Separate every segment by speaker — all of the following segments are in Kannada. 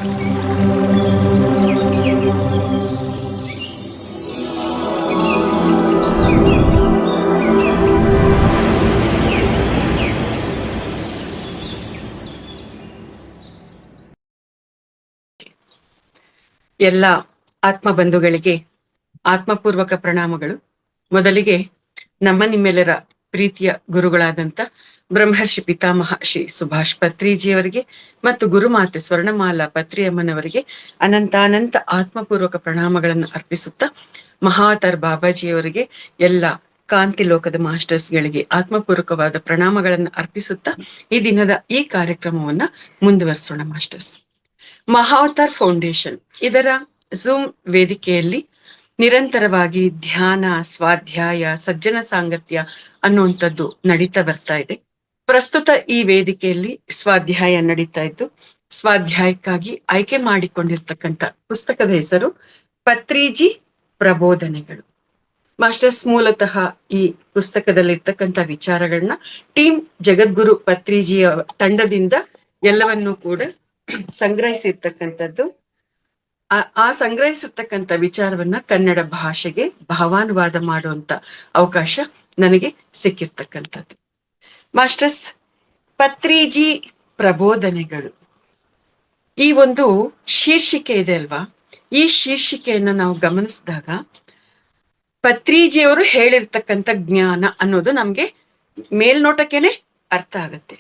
Speaker 1: ಎಲ್ಲ ಆತ್ಮ ಬಂಧುಗಳಿಗೆ ಆತ್ಮಪೂರ್ವಕ ಪ್ರಣಾಮಗಳು. ಮೊದಲಿಗೆ ನಿಮ್ಮೆಲ್ಲರ ಪ್ರೀತಿಯ ಗುರುಗಳಾದಂತ ಬ್ರಹ್ಮರ್ಷಿ ಪಿತಾಮಹ ಶ್ರೀ ಸುಭಾಷ್ ಪತ್ರಿಜಿಯವರಿಗೆ ಮತ್ತು ಗುರುಮಾತೆ ಸ್ವರ್ಣಮಾಲಾ ಪತ್ರಿಯಮ್ಮನವರಿಗೆ ಅನಂತಾನಂತ ಆತ್ಮಪೂರ್ವಕ ಪ್ರಣಾಮಗಳನ್ನು ಅರ್ಪಿಸುತ್ತಾ, ಮಹಾತರ್ ಬಾಬಾಜಿಯವರಿಗೆ, ಎಲ್ಲ ಕಾಂತಿ ಲೋಕದ ಮಾಸ್ಟರ್ಸ್ಗಳಿಗೆ ಆತ್ಮಪೂರ್ವಕವಾದ ಪ್ರಣಾಮಗಳನ್ನು ಅರ್ಪಿಸುತ್ತಾ ಈ ದಿನದ ಈ ಕಾರ್ಯಕ್ರಮವನ್ನ ಮುಂದುವರಿಸೋಣ. ಮಾಸ್ಟರ್ಸ್, ಮಹಾವತಾರ್ ಫೌಂಡೇಶನ್ ಇದರ ಝೂಮ್ ವೇದಿಕೆಯಲ್ಲಿ ನಿರಂತರವಾಗಿ ಧ್ಯಾನ, ಸ್ವಾಧ್ಯಾಯ, ಸಜ್ಜನ ಸಾಂಗತ್ಯ ಅನ್ನುವಂಥದ್ದು ನಡೀತಾ ಬರ್ತಾ ಇದೆ. ಪ್ರಸ್ತುತ ಈ ವೇದಿಕೆಯಲ್ಲಿ ಸ್ವಾಧ್ಯಾಯ ನಡೀತಾ ಇದ್ದು, ಸ್ವಾಧ್ಯಾಯಕ್ಕಾಗಿ ಆಯ್ಕೆ ಮಾಡಿಕೊಂಡಿರ್ತಕ್ಕಂಥ ಪುಸ್ತಕದ ಹೆಸರು ಪತ್ರಿಜಿ ಪ್ರಬೋಧನೆಗಳು. ಮಾಸ್ಟರ್ಸ್, ಮೂಲತಃ ಈ ಪುಸ್ತಕದಲ್ಲಿರ್ತಕ್ಕಂಥ ವಿಚಾರಗಳನ್ನ ಟೀಮ್ ಜಗದ್ಗುರು ಪತ್ರಿಜಿಯ ತಂಡದಿಂದ ಎಲ್ಲವನ್ನೂ ಕೂಡ ಸಂಗ್ರಹಿಸಿರ್ತಕ್ಕಂಥದ್ದು. ಆ ಸಂಗ್ರಹಿಸಿರ್ತಕ್ಕಂಥ ವಿಚಾರವನ್ನ ಕನ್ನಡ ಭಾಷೆಗೆ ಭಾವಾನುವಾದ ಮಾಡುವಂತ ಅವಕಾಶ ನನಗೆ ಸಿಕ್ಕಿರ್ತಕ್ಕಂಥದ್ದು. ಮಾಸ್ಟರ್ಸ್, ಪತ್ರಿಜಿ ಪ್ರಬೋಧನೆಗಳು ಈ ಒಂದು ಶೀರ್ಷಿಕೆ ಇದೆ ಅಲ್ವಾ? ಈ ಶೀರ್ಷಿಕೆಯನ್ನ ನಾವು ಗಮನಿಸಿದಾಗ ಪತ್ರಿಜಿಯವರು ಹೇಳಿರ್ತಕ್ಕಂಥ ಜ್ಞಾನ ಅನ್ನೋದು ನಮ್ಗೆ ಮೇಲ್ನೋಟಕ್ಕೇನೆ ಅರ್ಥ ಆಗತ್ತೆ.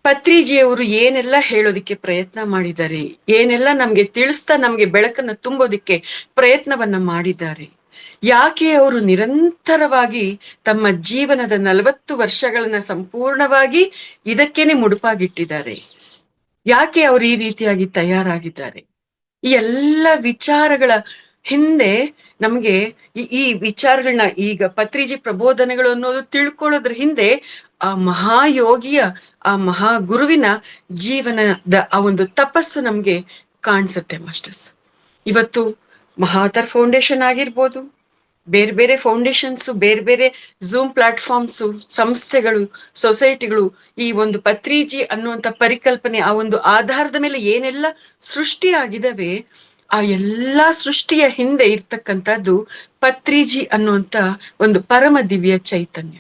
Speaker 1: ಪತ್ರಿಜಿಯವರು ಏನೆಲ್ಲ ಹೇಳೋದಿಕ್ಕೆ ಪ್ರಯತ್ನ ಮಾಡಿದ್ದಾರೆ, ಏನೆಲ್ಲ ನಮ್ಗೆ ತಿಳಿಸ್ತಾ ನಮ್ಗೆ ಬೆಳಕನ್ನು ತುಂಬೋದಿಕ್ಕೆ ಪ್ರಯತ್ನವನ್ನ ಮಾಡಿದ್ದಾರೆ, ಯಾಕೆ ಅವರು ನಿರಂತರವಾಗಿ ತಮ್ಮ ಜೀವನದ 40 ವರ್ಷಗಳನ್ನ ಸಂಪೂರ್ಣವಾಗಿ ಇದಕ್ಕೇನೆ ಮುಡುಪಾಗಿಟ್ಟಿದ್ದಾರೆ, ಯಾಕೆ ಅವರು ಈ ರೀತಿಯಾಗಿ ತಯಾರಾಗಿದ್ದಾರೆ, ಈ ಎಲ್ಲ ವಿಚಾರಗಳ ಹಿಂದೆ ನಮ್ಗೆ ಈ ವಿಚಾರಗಳನ್ನ, ಈಗ ಪತ್ರಿಜಿ ಪ್ರಬೋಧನೆಗಳು ಅನ್ನೋದು ತಿಳ್ಕೊಳ್ಳೋದ್ರ ಹಿಂದೆ ಆ ಮಹಾಯೋಗಿಯ, ಆ ಮಹಾಗುರುವಿನ ಜೀವನದ ಆ ಒಂದು ತಪಸ್ಸು ನಮ್ಗೆ ಕಾಣಿಸುತ್ತೆ. ಮಾಸ್ಟರ್ಸ್, ಇವತ್ತು ಮಹಾವತಾರ್ ಫೌಂಡೇಶನ್ ಆಗಿರ್ಬೋದು, ಬೇರೆ ಬೇರೆ ಫೌಂಡೇಶನ್ಸ್, ಬೇರೆ ಬೇರೆ ಝೂಮ್ ಪ್ಲಾಟ್ಫಾರ್ಮ್ಸು, ಸಂಸ್ಥೆಗಳು, ಸೊಸೈಟಿಗಳು ಈ ಒಂದು ಪತ್ರಿಜಿ ಅನ್ನುವಂಥ ಪರಿಕಲ್ಪನೆ, ಆ ಒಂದು ಆಧಾರದ ಮೇಲೆ ಏನೆಲ್ಲ ಸೃಷ್ಟಿಯಾಗಿದ್ದಾವೆ, ಆ ಎಲ್ಲಾ ಸೃಷ್ಟಿಯ ಹಿಂದೆ ಇರ್ತಕ್ಕಂಥದ್ದು ಪತ್ರಿಜಿ ಅನ್ನುವಂಥ ಒಂದು ಪರಮ ದಿವ್ಯ ಚೈತನ್ಯ.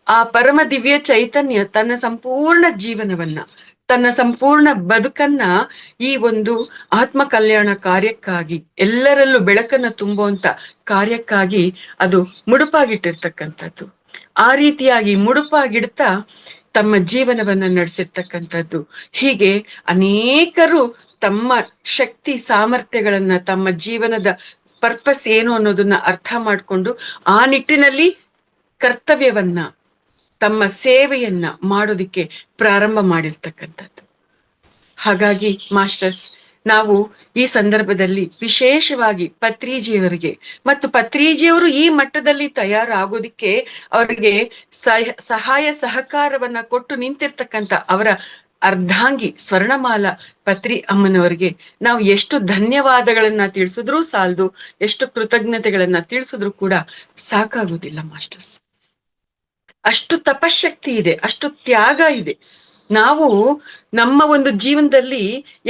Speaker 1: ಆ ಪರಮ ದಿವ್ಯ ಚೈತನ್ಯ ತನ್ನ ಸಂಪೂರ್ಣ ಜೀವನವನ್ನ, ತನ್ನ ಸಂಪೂರ್ಣ ಬದುಕನ್ನ ಈ ಒಂದು ಆತ್ಮ ಕಲ್ಯಾಣ ಕಾರ್ಯಕ್ಕಾಗಿ, ಎಲ್ಲರಲ್ಲೂ ಬೆಳಕನ್ನ ತುಂಬುವಂತ ಕಾರ್ಯಕ್ಕಾಗಿ ಅದು ಮುಡುಪಾಗಿಟ್ಟಿರ್ತಕ್ಕಂಥದ್ದು. ಆ ರೀತಿಯಾಗಿ ಮುಡುಪಾಗಿಡ್ತಾ ತಮ್ಮ ಜೀವನವನ್ನ ನಡೆಸಿರ್ತಕ್ಕಂಥದ್ದು. ಹೀಗೆ ಅನೇಕರು ತಮ್ಮ ಶಕ್ತಿ ಸಾಮರ್ಥ್ಯಗಳನ್ನ, ತಮ್ಮ ಜೀವನದ ಪರ್ಪಸ್ ಏನು ಅನ್ನೋದನ್ನ ಅರ್ಥ ಮಾಡಿಕೊಂಡು ಆ ನಿಟ್ಟಿನಲ್ಲಿ ಕರ್ತವ್ಯವನ್ನ, ತಮ್ಮ ಸೇವೆಯನ್ನ ಮಾಡೋದಿಕ್ಕೆ ಪ್ರಾರಂಭ ಮಾಡಿರ್ತಕ್ಕಂಥದ್ದು. ಹಾಗಾಗಿ ಮಾಸ್ಟರ್ಸ್, ನಾವು ಈ ಸಂದರ್ಭದಲ್ಲಿ ವಿಶೇಷವಾಗಿ ಪತ್ರಿಜಿಯವರಿಗೆ ಮತ್ತು ಪತ್ರಿಜಿಯವರು ಈ ಮಟ್ಟದಲ್ಲಿ ತಯಾರಾಗೋದಿಕ್ಕೆ ಅವರಿಗೆ ಸಹಾಯ ಸಹಕಾರವನ್ನ ಕೊಟ್ಟು ನಿಂತಿರ್ತಕ್ಕಂಥ ಅವರ ಅರ್ಧಾಂಗಿ ಸ್ವರ್ಣಮಾಲಾ ಪತ್ರಿ ಅಮ್ಮನವರಿಗೆ ನಾವು ಎಷ್ಟು ಧನ್ಯವಾದಗಳನ್ನ ತಿಳಿಸಿದ್ರೂ ಸಾಲದು, ಎಷ್ಟು ಕೃತಜ್ಞತೆಗಳನ್ನ ತಿಳಿಸಿದ್ರು ಕೂಡ ಸಾಕಾಗುವುದಿಲ್ಲ. ಮಾಸ್ಟರ್ಸ್, ಅಷ್ಟು ತಪಶಕ್ತಿ ಇದೆ, ಅಷ್ಟು ತ್ಯಾಗ ಇದೆ. ನಾವು ನಮ್ಮ ಒಂದು ಜೀವನದಲ್ಲಿ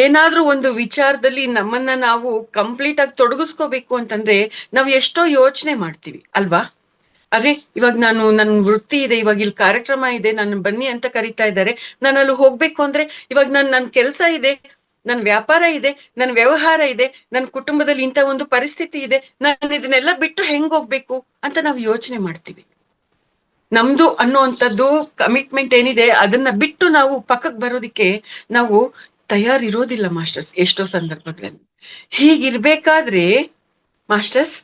Speaker 1: ಏನಾದ್ರೂ ಒಂದು ವಿಚಾರದಲ್ಲಿ ನಮ್ಮನ್ನ ನಾವು ಕಂಪ್ಲೀಟ್ ಆಗಿ ತೊಡಗಿಸ್ಕೋಬೇಕು ಅಂತಂದ್ರೆ ನಾವು ಎಷ್ಟೋ ಯೋಚನೆ ಮಾಡ್ತೀವಿ ಅಲ್ವಾ? ಅರೆ, ಇವಾಗ ನನ್ನ ವೃತ್ತಿ ಇದೆ, ಇವಾಗ ಇಲ್ಲಿ ಕಾರ್ಯಕ್ರಮ ಇದೆ, ನನ್ನ ಬನ್ನಿ ಅಂತ ಕರಿತಾ ಇದ್ದಾರೆ, ನಾನು ಅಲ್ಲಿ ಹೋಗ್ಬೇಕು ಅಂದ್ರೆ ಇವಾಗ ನನ್ನ ಕೆಲಸ ಇದೆ, ನನ್ನ ವ್ಯಾಪಾರ ಇದೆ, ನನ್ನ ವ್ಯವಹಾರ ಇದೆ, ನನ್ನ ಕುಟುಂಬದಲ್ಲಿ ಇಂಥ ಒಂದು ಪರಿಸ್ಥಿತಿ ಇದೆ, ನಾನು ಇದನ್ನೆಲ್ಲ ಬಿಟ್ಟು ಹೆಂಗ್ ಹೋಗ್ಬೇಕು ಅಂತ ನಾವು ಯೋಚನೆ ಮಾಡ್ತೀವಿ. ನಮ್ದು ಅನ್ನುವಂಥದ್ದು ಕಮಿಟ್ಮೆಂಟ್ ಏನಿದೆ ಅದನ್ನ ಬಿಟ್ಟು ನಾವು ಪಕ್ಕಕ್ಕೆ ಬರೋದಿಕ್ಕೆ ನಾವು ತಯಾರಿರೋದಿಲ್ಲ ಮಾಸ್ಟರ್ಸ್, ಎಷ್ಟೋ ಸಂದರ್ಭಗಳಲ್ಲಿ. ಹೀಗಿರ್ಬೇಕಾದ್ರೆ ಮಾಸ್ಟರ್ಸ್,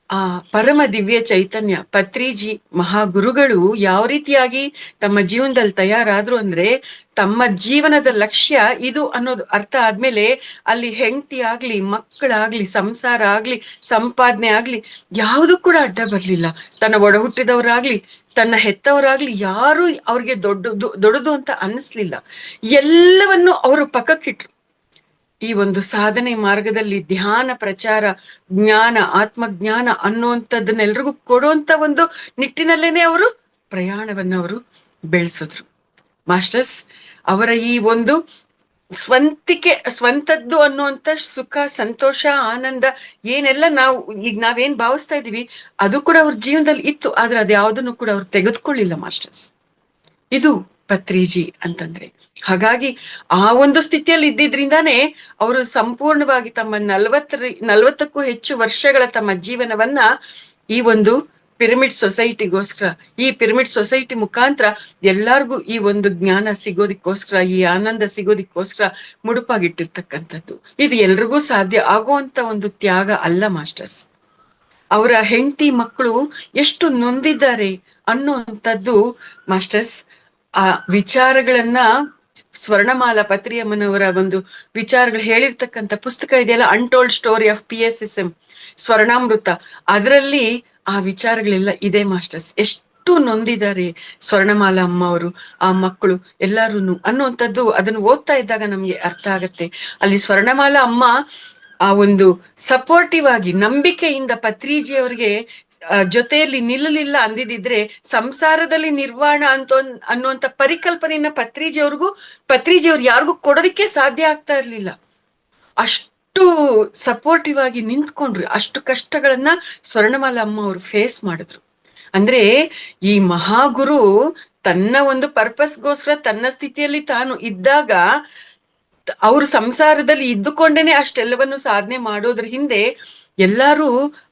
Speaker 1: ಆ ಪರಮ ದಿವ್ಯ ಚೈತನ್ಯ ಪತ್ರಿಜಿ ಮಹಾಗುರುಗಳು ಯಾವ ರೀತಿಯಾಗಿ ತಮ್ಮ ಜೀವನದಲ್ಲಿ ತಯಾರಾದ್ರು ಅಂದ್ರೆ, ತಮ್ಮ ಜೀವನದ ಲಕ್ಷ್ಯ ಇದು ಅನ್ನೋದು ಅರ್ಥ ಆದ್ಮೇಲೆ ಅಲ್ಲಿ ಹೆಂಡತಿ ಆಗ್ಲಿ, ಮಕ್ಕಳಾಗ್ಲಿ, ಸಂಸಾರ ಆಗ್ಲಿ, ಸಂಪಾದನೆ ಆಗ್ಲಿ ಯಾವುದು ಕೂಡ ಅಡ್ಡ ಬರ್ಲಿಲ್ಲ. ತನ್ನ ಒಡ ಹುಟ್ಟಿದವರಾಗ್ಲಿ, ತನ್ನ ಹೆತ್ತವರಾಗ್ಲಿ ಯಾರು ಅವ್ರಿಗೆ ದೊಡ್ಡದು ಅಂತ ಅನ್ನಿಸ್ಲಿಲ್ಲ. ಎಲ್ಲವನ್ನು ಅವರು ಪಕ್ಕಕ್ಕಿಟ್ರು. ಈ ಒಂದು ಸಾಧನೆ ಮಾರ್ಗದಲ್ಲಿ ಧ್ಯಾನ, ಪ್ರಚಾರ, ಜ್ಞಾನ, ಆತ್ಮಜ್ಞಾನ ಅನ್ನುವಂಥದ್ದನ್ನೆಲ್ರಿಗೂ ಕೊಡುವಂತ ಒಂದು ನಿಟ್ಟಿನಲ್ಲೇನೆ ಅವರು ಪ್ರಯಾಣವನ್ನು ಅವರು ಬೆಳೆಸಿದ್ರು. ಮಾಸ್ಟರ್ಸ್, ಅವರ ಈ ಒಂದು ಸ್ವಂತದ್ದು ಅನ್ನುವಂತ ಸುಖ, ಸಂತೋಷ, ಆನಂದ ಏನೆಲ್ಲ ಈಗ ನಾವೇನ್ ಭಾವಿಸ್ತಾ ಇದೀವಿ ಅದು ಕೂಡ ಅವ್ರ ಜೀವನದಲ್ಲಿ ಇತ್ತು. ಆದ್ರೆ ಅದ್ಯಾವುದನ್ನು ಕೂಡ ಅವ್ರು ತೆಗೆದುಕೊಳ್ಳಿಲ್ಲ ಮಾಸ್ಟರ್ಸ್. ಇದು ಪತ್ರಿಜಿ ಅಂತಂದ್ರೆ. ಹಾಗಾಗಿ ಆ ಒಂದು ಸ್ಥಿತಿಯಲ್ಲಿ ಇದ್ದಿದ್ರಿಂದಾನೇ ಅವರು ಸಂಪೂರ್ಣವಾಗಿ ತಮ್ಮ 40ಕ್ಕೂ ಹೆಚ್ಚು ವರ್ಷಗಳ ತಮ್ಮ ಜೀವನವನ್ನ ಈ ಒಂದು ಪಿರಮಿಡ್ ಸೊಸೈಟಿಗೋಸ್ಕರ, ಈ ಪಿರಮಿಡ್ ಸೊಸೈಟಿ ಮುಖಾಂತರ ಎಲ್ಲಾರ್ಗೂ ಈ ಒಂದು ಜ್ಞಾನ ಸಿಗೋದಿಕ್ಕೋಸ್ಕರ, ಈ ಆನಂದ ಸಿಗೋದಿಕ್ಕೋಸ್ಕರ ಮುಡುಪಾಗಿಟ್ಟಿರ್ತಕ್ಕಂಥದ್ದು. ಇದು ಎಲ್ರಿಗೂ ಸಾಧ್ಯ ಆಗುವಂತ ಒಂದು ತ್ಯಾಗ ಅಲ್ಲ ಮಾಸ್ಟರ್ಸ್. ಅವರ ಹೆಂಡತಿ ಮಕ್ಕಳು ಎಷ್ಟು ನೊಂದಿದ್ದಾರೆ ಅನ್ನುವಂಥದ್ದು ಮಾಸ್ಟರ್ಸ್ ಆ ವಿಚಾರಗಳನ್ನ ಸ್ವರ್ಣಮಾಲಾ ಪತ್ರಿಯಮ್ಮನವರ ಒಂದು ವಿಚಾರಗಳು ಹೇಳಿರ್ತಕ್ಕಂಥ ಪುಸ್ತಕ ಇದೆಯಲ್ಲ, ಅನ್ಟೋಲ್ಡ್ ಸ್ಟೋರಿ ಆಫ್ PSSM, ಸ್ವರ್ಣಾಮೃತ, ಅದರಲ್ಲಿ ಆ ವಿಚಾರಗಳೆಲ್ಲ ಇದೆ ಮಾಸ್ಟರ್ಸ್. ಎಷ್ಟು ನೊಂದಿದ್ದಾರೆ ಸ್ವರ್ಣಮಾಲಾ ಅಮ್ಮ ಅವರು, ಆ ಮಕ್ಕಳು ಎಲ್ಲಾರು ಅನ್ನುವಂಥದ್ದು ಅದನ್ನು ಓದ್ತಾ ಇದ್ದಾಗ ನಮ್ಗೆ ಅರ್ಥ ಆಗತ್ತೆ. ಅಲ್ಲಿ ಸ್ವರ್ಣಮಾಲಾ ಅಮ್ಮ ಆ ಒಂದು ಸಪೋರ್ಟಿವ್ ಆಗಿ ನಂಬಿಕೆಯಿಂದ ಪತ್ರಿಜಿ ಅವರಿಗೆ ಜೊತೆಯಲ್ಲಿ ನಿಲ್ಲಲಿಲ್ಲ ಅಂದಿದ್ರೆ ಸಂಸಾರದಲ್ಲಿ ನಿರ್ವಾಣ ಅನ್ನುವಂತ ಪರಿಕಲ್ಪನೆಯನ್ನ ಪತ್ರಿಜಿ ಅವ್ರು ಯಾರಿಗೂ ಕೊಡೋದಿಕ್ಕೆ ಸಾಧ್ಯ ಆಗ್ತಾ ಇರ್ಲಿಲ್ಲ. ಅಷ್ಟು ಸಪೋರ್ಟಿವ್ ಆಗಿ ನಿಂತ್ಕೊಂಡ್ರು. ಅಷ್ಟು ಕಷ್ಟಗಳನ್ನ ಸ್ವರ್ಣಮಾಲಾ ಅಮ್ಮ ಅವರು ಫೇಸ್ ಮಾಡಿದ್ರು. ಅಂದ್ರೆ ಈ ಮಹಾಗುರು ತನ್ನ ಒಂದು ಪರ್ಪಸ್ಗೋಸ್ಕರ ತನ್ನ ಸ್ಥಿತಿಯಲ್ಲಿ ತಾನು ಇದ್ದಾಗ ಅವರು ಸಂಸಾರದಲ್ಲಿ ಇದ್ದುಕೊಂಡೇನೆ ಅಷ್ಟೆಲ್ಲವನ್ನು ಸಾಧನೆ ಮಾಡೋದ್ರ ಹಿಂದೆ ಎಲ್ಲಾರು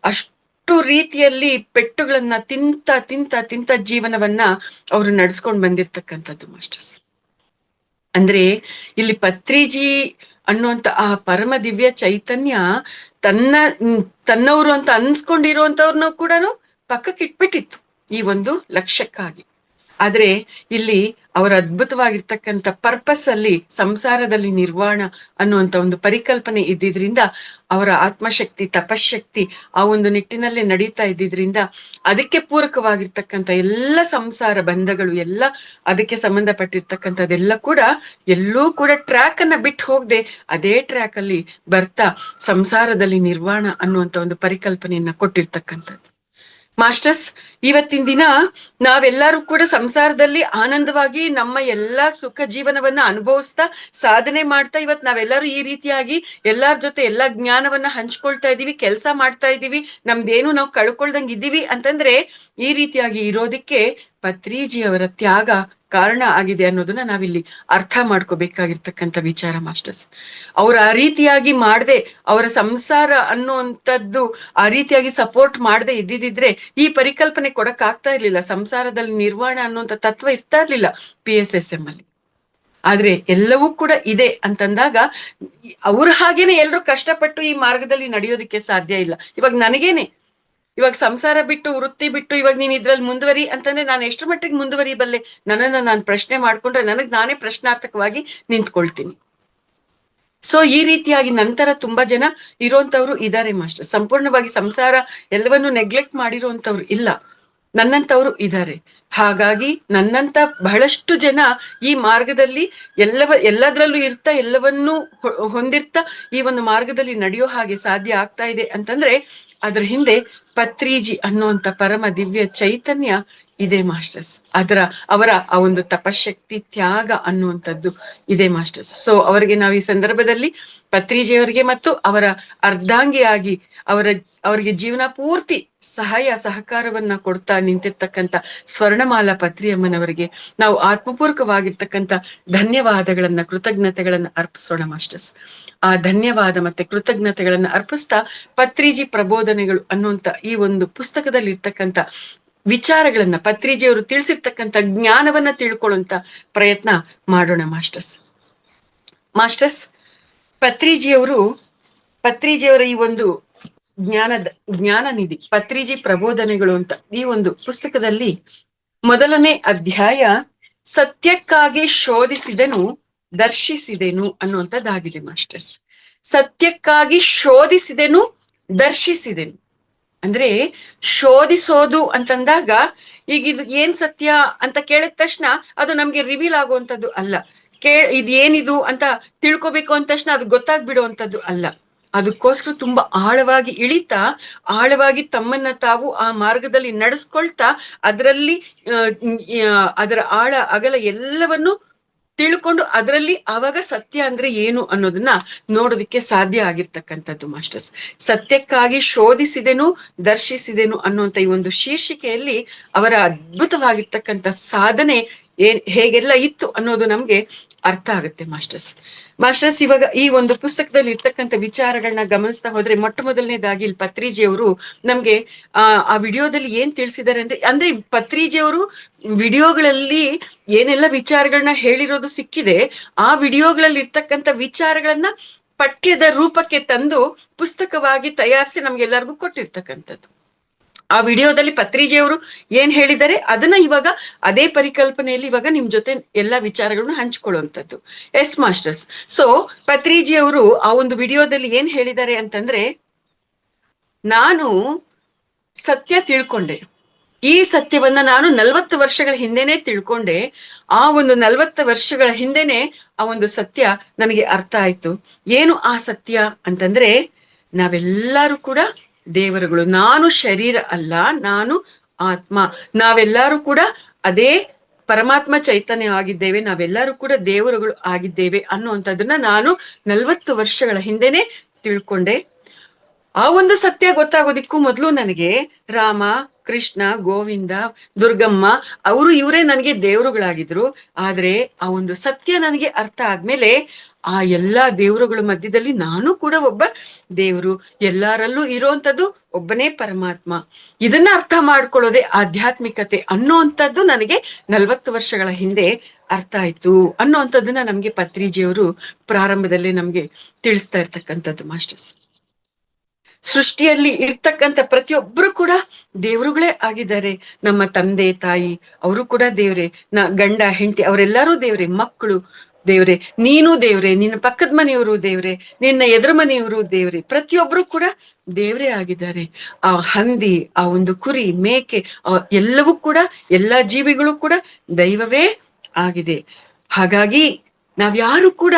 Speaker 1: ಅಷ್ಟು ರೀತಿಯಲ್ಲಿ ಪೆಟ್ಟುಗಳನ್ನ ತಿಂತ ತಿಂತ ತಿಂತ ಜೀವನವನ್ನ ಅವರು ನಡ್ಸ್ಕೊಂಡ್ ಬಂದಿರ್ತಕ್ಕಂಥದ್ದು ಮಾಸ್ಟರ್ಸ್. ಅಂದ್ರೆ ಇಲ್ಲಿ ಪತ್ರಿಜಿ ಅನ್ನುವಂತ ಆ ಪರಮ ದಿವ್ಯ ಚೈತನ್ಯ ತನ್ನವರು ಅಂತ ಅನ್ಸ್ಕೊಂಡಿರುವಂತವ್ರನ್ನ ಕೂಡ ಪಕ್ಕಕ್ಕೆ ಇಟ್ಬಿಟ್ಟಿತ್ತು ಈ ಒಂದು ಲಕ್ಷ್ಯಕ್ಕಾಗಿ. ಆದ್ರೆ ಇಲ್ಲಿ ಅವರ ಅದ್ಭುತವಾಗಿರ್ತಕ್ಕಂಥ ಪರ್ಪಸ್ ಅಲ್ಲಿ ಸಂಸಾರದಲ್ಲಿ ನಿರ್ವಾಣ ಅನ್ನುವಂತ ಒಂದು ಪರಿಕಲ್ಪನೆ ಇದ್ದಿದ್ರಿಂದ, ಅವರ ಆತ್ಮಶಕ್ತಿ, ತಪಶಕ್ತಿ ಆ ಒಂದು ನಿಟ್ಟಿನಲ್ಲೇ ನಡೀತಾ ಇದ್ದಿದ್ರಿಂದ ಅದಕ್ಕೆ ಪೂರಕವಾಗಿರ್ತಕ್ಕಂಥ ಎಲ್ಲ ಸಂಸಾರ ಬಂಧಗಳು ಎಲ್ಲ ಅದಕ್ಕೆ ಸಂಬಂಧಪಟ್ಟಿರ್ತಕ್ಕಂಥದ್ದೆಲ್ಲ ಕೂಡ ಎಲ್ಲೂ ಕೂಡ ಟ್ರ್ಯಾಕ್ ಅನ್ನ ಬಿಟ್ಟು ಹೋಗದೆ ಅದೇ ಟ್ರ್ಯಾಕ್ ಅಲ್ಲಿ ಬರ್ತಾ ಸಂಸಾರದಲ್ಲಿ ನಿರ್ವಾಣ ಅನ್ನುವಂತ ಒಂದು ಪರಿಕಲ್ಪನೆಯನ್ನ ಕೊಟ್ಟಿರ್ತಕ್ಕಂಥದ್ದು. ಮಾಸ್ಟರ್ಸ್, ಇವತ್ತಿನ ದಿನ ನಾವೆಲ್ಲರೂ ಕೂಡ ಸಂಸಾರದಲ್ಲಿ ಆನಂದವಾಗಿ ನಮ್ಮ ಎಲ್ಲಾ ಸುಖ ಜೀವನವನ್ನ ಅನುಭವಿಸ್ತಾ ಸಾಧನೆ ಮಾಡ್ತಾ ಇವತ್ ನಾವೆಲ್ಲರೂ ಈ ರೀತಿಯಾಗಿ ಎಲ್ಲಾರ ಜೊತೆ ಎಲ್ಲಾ ಜ್ಞಾನವನ್ನ ಹಂಚ್ಕೊಳ್ತಾ ಇದೀವಿ, ಕೆಲಸ ಮಾಡ್ತಾ ಇದೀವಿ, ನಮ್ದೇನು ನಾವು ಕಳ್ಕೊಳ್ದಂಗ್ ಇದ್ದೀವಿ ಅಂತಂದ್ರೆ ಈ ರೀತಿಯಾಗಿ ಇರೋದಿಕ್ಕೆ ಪತ್ರಿಜಿ ಅವರ ತ್ಯಾಗ ಕಾರಣ ಆಗಿದೆ ಅನ್ನೋದನ್ನ ನಾವಿಲ್ಲಿ ಅರ್ಥ ಮಾಡ್ಕೋಬೇಕಾಗಿರ್ತಕ್ಕಂಥ ವಿಚಾರ ಮಾಸ್ಟರ್ಸ್. ಅವ್ರು ಆ ರೀತಿಯಾಗಿ ಮಾಡದೆ, ಅವರ ಸಂಸಾರ ಅನ್ನುವಂಥದ್ದು ಆ ರೀತಿಯಾಗಿ ಸಪೋರ್ಟ್ ಮಾಡದೆ ಇದ್ದಿದ್ರೆ ಈ ಪರಿಕಲ್ಪನೆ ಕೊಡಕ್ ಆಗ್ತಾ ಇರ್ಲಿಲ್ಲ. ಸಂಸಾರದಲ್ಲಿ ನಿರ್ವಾಣ ಅನ್ನುವಂಥ ತತ್ವ ಇರ್ತಾ ಇರ್ಲಿಲ್ಲ PSSM ಅಲ್ಲಿ. ಆದ್ರೆ ಎಲ್ಲವೂ ಕೂಡ ಇದೆ ಅಂತಂದಾಗ ಅವ್ರ ಹಾಗೇನೆ ಎಲ್ರು ಕಷ್ಟಪಟ್ಟು ಈ ಮಾರ್ಗದಲ್ಲಿ ನಡೆಯೋದಿಕ್ಕೆ ಸಾಧ್ಯ ಇಲ್ಲ. ಇವಾಗ ಸಂಸಾರ ಬಿಟ್ಟು, ವೃತ್ತಿ ಬಿಟ್ಟು ಇವಾಗ ನೀನ್ ಇದ್ರಲ್ಲಿ ಮುಂದುವರಿ ಅಂತಂದ್ರೆ ನಾನು ಎಷ್ಟರ ಮಟ್ಟಿಗೆ ಮುಂದುವರಿಬಲ್ಲೆ? ನನ್ನನ್ನ ನಾನು ಪ್ರಶ್ನೆ ಮಾಡ್ಕೊಂಡ್ರೆ ನನಗ್ ನಾನೇ ಪ್ರಶ್ನಾರ್ಥಕವಾಗಿ ನಿಂತ್ಕೊಳ್ತೀನಿ. ಸೊ ಈ ರೀತಿಯಾಗಿ ನಂತರ ತುಂಬಾ ಜನ ಇರುವಂತವ್ರು ಇದಾರೆ ಮಾಸ್ಟರ್. ಸಂಪೂರ್ಣವಾಗಿ ಸಂಸಾರ ಎಲ್ಲವನ್ನು ನೆಗ್ಲೆಕ್ಟ್ ಮಾಡಿರುವಂತವ್ರು ಇಲ್ಲ, ನನ್ನಂತವ್ರು ಇದ್ದಾರೆ. ಹಾಗಾಗಿ ನನ್ನಂತ ಬಹಳಷ್ಟು ಜನ ಈ ಮಾರ್ಗದಲ್ಲಿ ಎಲ್ಲದರಲ್ಲೂ ಇರ್ತಾ ಎಲ್ಲವನ್ನೂ ಹೊಂದಿರ್ತಾ ಈ ಒಂದು ಮಾರ್ಗದಲ್ಲಿ ನಡೆಯೋ ಹಾಗೆ ಸಾಧ್ಯ ಆಗ್ತಾ ಇದೆ ಅಂತಂದ್ರೆ ಅದ್ರ ಹಿಂದೆ ಪತ್ರಿಜಿ ಅನ್ನುವಂತ ಪರಮ ದಿವ್ಯ ಚೈತನ್ಯ ಇದೆ ಮಾಸ್ಟರ್ಸ್. ಅವರ ಆ ಒಂದು ತಪಶಕ್ತಿ, ತ್ಯಾಗ ಅನ್ನುವಂಥದ್ದು ಇದೆ ಮಾಸ್ಟರ್ಸ್. ಸೊ ಅವರಿಗೆ ನಾವು ಈ ಸಂದರ್ಭದಲ್ಲಿ ಪತ್ರಿಜಿಯವರಿಗೆ ಮತ್ತು ಅವರ ಅರ್ಧಾಂಗಿಯಾಗಿ ಅವರಿಗೆ ಜೀವನ ಪೂರ್ತಿ ಸಹಾಯ ಸಹಕಾರವನ್ನ ಕೊಡ್ತಾ ನಿಂತಿರ್ತಕ್ಕಂಥ ಸ್ವರ್ಣಮಾಲಾ ಪತ್ರಿಯಮ್ಮನವರಿಗೆ ನಾವು ಆತ್ಮಪೂರ್ವಕವಾಗಿರ್ತಕ್ಕಂಥ ಧನ್ಯವಾದಗಳನ್ನ, ಕೃತಜ್ಞತೆಗಳನ್ನ ಅರ್ಪಿಸೋಣ ಮಾಸ್ಟರ್ಸ್. ಆ ಧನ್ಯವಾದ ಮತ್ತೆ ಕೃತಜ್ಞತೆಗಳನ್ನ ಅರ್ಪಿಸ್ತಾ ಪತ್ರಿಜಿ ಪ್ರಬೋಧನೆಗಳು ಅನ್ನುವಂತ ಈ ಒಂದು ಪುಸ್ತಕದಲ್ಲಿ ಇರ್ತಕ್ಕಂಥ ವಿಚಾರಗಳನ್ನ, ಪತ್ರಿಜಿಯವರು ತಿಳಿಸಿರ್ತಕ್ಕಂಥ ಜ್ಞಾನವನ್ನ ತಿಳ್ಕೊಳ್ಳುವಂತ ಪ್ರಯತ್ನ ಮಾಡೋಣ ಮಾಸ್ಟರ್ಸ್. ಪತ್ರಿಜಿಯವರ ಈ ಒಂದು ಜ್ಞಾನ ನಿಧಿ, ಪತ್ರಿಜಿ ಪ್ರಬೋಧನೆಗಳು ಅಂತ ಈ ಒಂದು ಪುಸ್ತಕದಲ್ಲಿ ಮೊದಲನೇ ಅಧ್ಯಾಯ ಸತ್ಯಕ್ಕಾಗಿ ಶೋಧಿಸಿದೆನು, ದರ್ಶಿಸಿದೆನು ಅನ್ನುವಂಥದ್ದಾಗಿದೆ ಮಾಸ್ಟರ್ಸ್. ಸತ್ಯಕ್ಕಾಗಿ ಶೋಧಿಸಿದೆನು, ದರ್ಶಿಸಿದೆನು ಅಂದ್ರೆ ಶೋಧಿಸೋದು ಅಂತಂದಾಗ ಈಗ ಇದು ಏನ್ ಸತ್ಯ ಅಂತ ಕೇಳಿದ ತಕ್ಷಣ ಅದು ನಮ್ಗೆ ರಿವೀಲ್ ಆಗುವಂಥದ್ದು ಅಲ್ಲ. ಇದೇನಿದು ಅಂತ ತಿಳ್ಕೊಬೇಕು ಅಂದ ತಕ್ಷಣ ಅದು ಗೊತ್ತಾಗ್ಬಿಡುವಂಥದ್ದು ಅಲ್ಲ. ಅದಕ್ಕೋಸ್ಕರ ತುಂಬಾ ಆಳವಾಗಿ ಇಳಿತಾ, ಆಳವಾಗಿ ತಮ್ಮನ್ನ ತಾವು ಆ ಮಾರ್ಗದಲ್ಲಿ ನಡೆಸ್ಕೊಳ್ತಾ ಅದರಲ್ಲಿ ಅದರ ಆಳ ಅಗಲ ಎಲ್ಲವನ್ನು ತಿಳ್ಕೊಂಡು ಅದರಲ್ಲಿ ಆವಾಗ ಸತ್ಯ ಅಂದ್ರೆ ಏನು ಅನ್ನೋದನ್ನ ನೋಡೋದಕ್ಕೆ ಸಾಧ್ಯ ಆಗಿರ್ತಕ್ಕಂಥದ್ದು ಮಾಸ್ಟರ್ಸ್. ಸತ್ಯಕ್ಕಾಗಿ ಶೋಧಿಸಿದೆನು ದರ್ಶಿಸಿದೆನು ಅನ್ನುವಂತ ಈ ಒಂದು ಶೀರ್ಷಿಕೆಯಲ್ಲಿ ಅವರ ಅದ್ಭುತವಾಗಿರ್ತಕ್ಕಂಥ ಸಾಧನೆ ಹೇಗೆಲ್ಲ ಇತ್ತು ಅನ್ನೋದು ನಮ್ಗೆ ಅರ್ಥ ಆಗುತ್ತೆ ಮಾಸ್ಟರ್ಸ್. ಮಾಸ್ಟರ್ಸ್, ಇವಾಗ ಈ ಒಂದು ಪುಸ್ತಕದಲ್ಲಿ ಇರ್ತಕ್ಕಂಥ ವಿಚಾರಗಳನ್ನ ಗಮನಿಸ್ತಾ ಹೋದ್ರೆ, ಮೊಟ್ಟ ಮೊದಲನೇದಾಗಿ ಇಲ್ಲಿ ಪತ್ರಿಜಿಯವರು ನಮ್ಗೆ ಆ ವಿಡಿಯೋದಲ್ಲಿ ಏನ್ ತಿಳಿಸಿದ್ದಾರೆ ಅಂದ್ರೆ ಪತ್ರಿಜಿಯವರು ವಿಡಿಯೋಗಳಲ್ಲಿ ಏನೆಲ್ಲ ವಿಚಾರಗಳನ್ನ ಹೇಳಿರೋದು ಸಿಕ್ಕಿದೆ, ಆ ವಿಡಿಯೋಗಳಲ್ಲಿ ಇರ್ತಕ್ಕಂಥ ವಿಚಾರಗಳನ್ನ ಪಠ್ಯದ ರೂಪಕ್ಕೆ ತಂದು ಪುಸ್ತಕವಾಗಿ ತಯಾರಿಸಿ ನಮ್ಗೆಲ್ಲರಿಗೂ ಕೊಟ್ಟಿರ್ತಕ್ಕಂಥದ್ದು. ಆ ವಿಡಿಯೋದಲ್ಲಿ ಪತ್ರಿಜಿಯವರು ಏನ್ ಹೇಳಿದ್ದಾರೆ ಅದನ್ನ ಇವಾಗ ಅದೇ ಪರಿಕಲ್ಪನೆಯಲ್ಲಿ ಇವಾಗ ನಿಮ್ ಜೊತೆ ಎಲ್ಲಾ ವಿಚಾರಗಳನ್ನ ಹಂಚ್ಕೊಳ್ಳುವಂಥದ್ದು. Yes masters. ಸೊ ಪತ್ರಿಜಿಯವರು ಆ ಒಂದು ವಿಡಿಯೋದಲ್ಲಿ ಏನ್ ಹೇಳಿದ್ದಾರೆ ಅಂತಂದ್ರೆ, ನಾನು ಸತ್ಯ ತಿಳ್ಕೊಂಡೆ, ಈ ಸತ್ಯವನ್ನ ನಾನು 40 ವರ್ಷಗಳ ಹಿಂದೆನೆ ತಿಳ್ಕೊಂಡೆ. ಆ ಒಂದು 40 ವರ್ಷಗಳ ಹಿಂದೆನೆ ಆ ಒಂದು ಸತ್ಯ ನನಗೆ ಅರ್ಥ ಆಯ್ತು. ಏನು ಆ ಸತ್ಯ ಅಂತಂದ್ರೆ, ನಾವೆಲ್ಲರೂ ಕೂಡ ದೇವರುಗಳು. ನಾನು ಶರೀರ ಅಲ್ಲ, ನಾನು ಆತ್ಮ. ನಾವೆಲ್ಲರೂ ಕೂಡ ಅದೇ ಪರಮಾತ್ಮ ಚೈತನ್ಯ ಆಗಿದ್ದೇವೆ, ನಾವೆಲ್ಲರೂ ಕೂಡ ದೇವರುಗಳು ಆಗಿದ್ದೇವೆ ಅನ್ನುವಂಥದ್ದನ್ನ ನಾನು 40 ವರ್ಷಗಳ ಹಿಂದೆನೆ ತಿಳ್ಕೊಂಡೆ. ಆ ಒಂದು ಸತ್ಯ ಗೊತ್ತಾಗೋದಿಕ್ಕೂ ಮೊದಲು ನನಗೆ ರಾಮ, ಕೃಷ್ಣ, ಗೋವಿಂದ, ದುರ್ಗಮ್ಮ ಇವರೇ ನನಗೆ ದೇವರುಗಳಾಗಿದ್ರು. ಆದ್ರೆ ಆ ಒಂದು ಸತ್ಯ ನನಗೆ ಅರ್ಥ ಆದ್ಮೇಲೆ ಆ ಎಲ್ಲಾ ದೇವರುಗಳ ಮಧ್ಯದಲ್ಲಿ ನಾನು ಕೂಡ ಒಬ್ಬ ದೇವರು, ಎಲ್ಲರಲ್ಲೂ ಇರುವಂತದ್ದು ಒಬ್ಬನೇ ಪರಮಾತ್ಮ. ಇದನ್ನ ಅರ್ಥ ಮಾಡ್ಕೊಳ್ಳೋದೆ ಆಧ್ಯಾತ್ಮಿಕತೆ ಅನ್ನೋಂಥದ್ದು ನನಗೆ 40 ವರ್ಷಗಳ ಹಿಂದೆ ಅರ್ಥ ಆಯ್ತು ಅನ್ನೋಂಥದ್ದನ್ನ ನಮ್ಗೆ ಪತ್ರಿಜಿಯವರು ಪ್ರಾರಂಭದಲ್ಲಿ ನಮ್ಗೆ ತಿಳಿಸ್ತಾ ಇರ್ತಕ್ಕಂಥದ್ದು ಮಾಸ್ಟರ್ಸ್. ಸೃಷ್ಟಿಯಲ್ಲಿ ಇರ್ತಕ್ಕಂಥ ಪ್ರತಿಯೊಬ್ಬರು ಕೂಡ ದೇವರುಗಳೇ ಆಗಿದ್ದಾರೆ. ನಮ್ಮ ತಂದೆ ತಾಯಿ ಅವರು ಕೂಡ ದೇವ್ರೆ, ಗಂಡ ಹೆಂಡತಿ ಅವರೆಲ್ಲರೂ ದೇವ್ರೆ, ಮಕ್ಕಳು ದೇವ್ರೆ, ನೀನು ದೇವ್ರೆ, ನಿನ್ನ ಪಕ್ಕದ ಮನೆಯವರು ದೇವ್ರೆ, ನಿನ್ನ ಎದುರು ಮನೆಯವರು ದೇವ್ರೆ, ಪ್ರತಿಯೊಬ್ರು ಕೂಡ ದೇವ್ರೇ ಆಗಿದ್ದಾರೆ. ಆ ಹಂದಿ, ಆ ಒಂದು ಕುರಿ, ಮೇಕೆ ಎಲ್ಲವೂ ಕೂಡ, ಎಲ್ಲಾ ಜೀವಿಗಳು ಕೂಡ ದೈವವೇ ಆಗಿದೆ. ಹಾಗಾಗಿ ನಾವ್ಯಾರು ಕೂಡ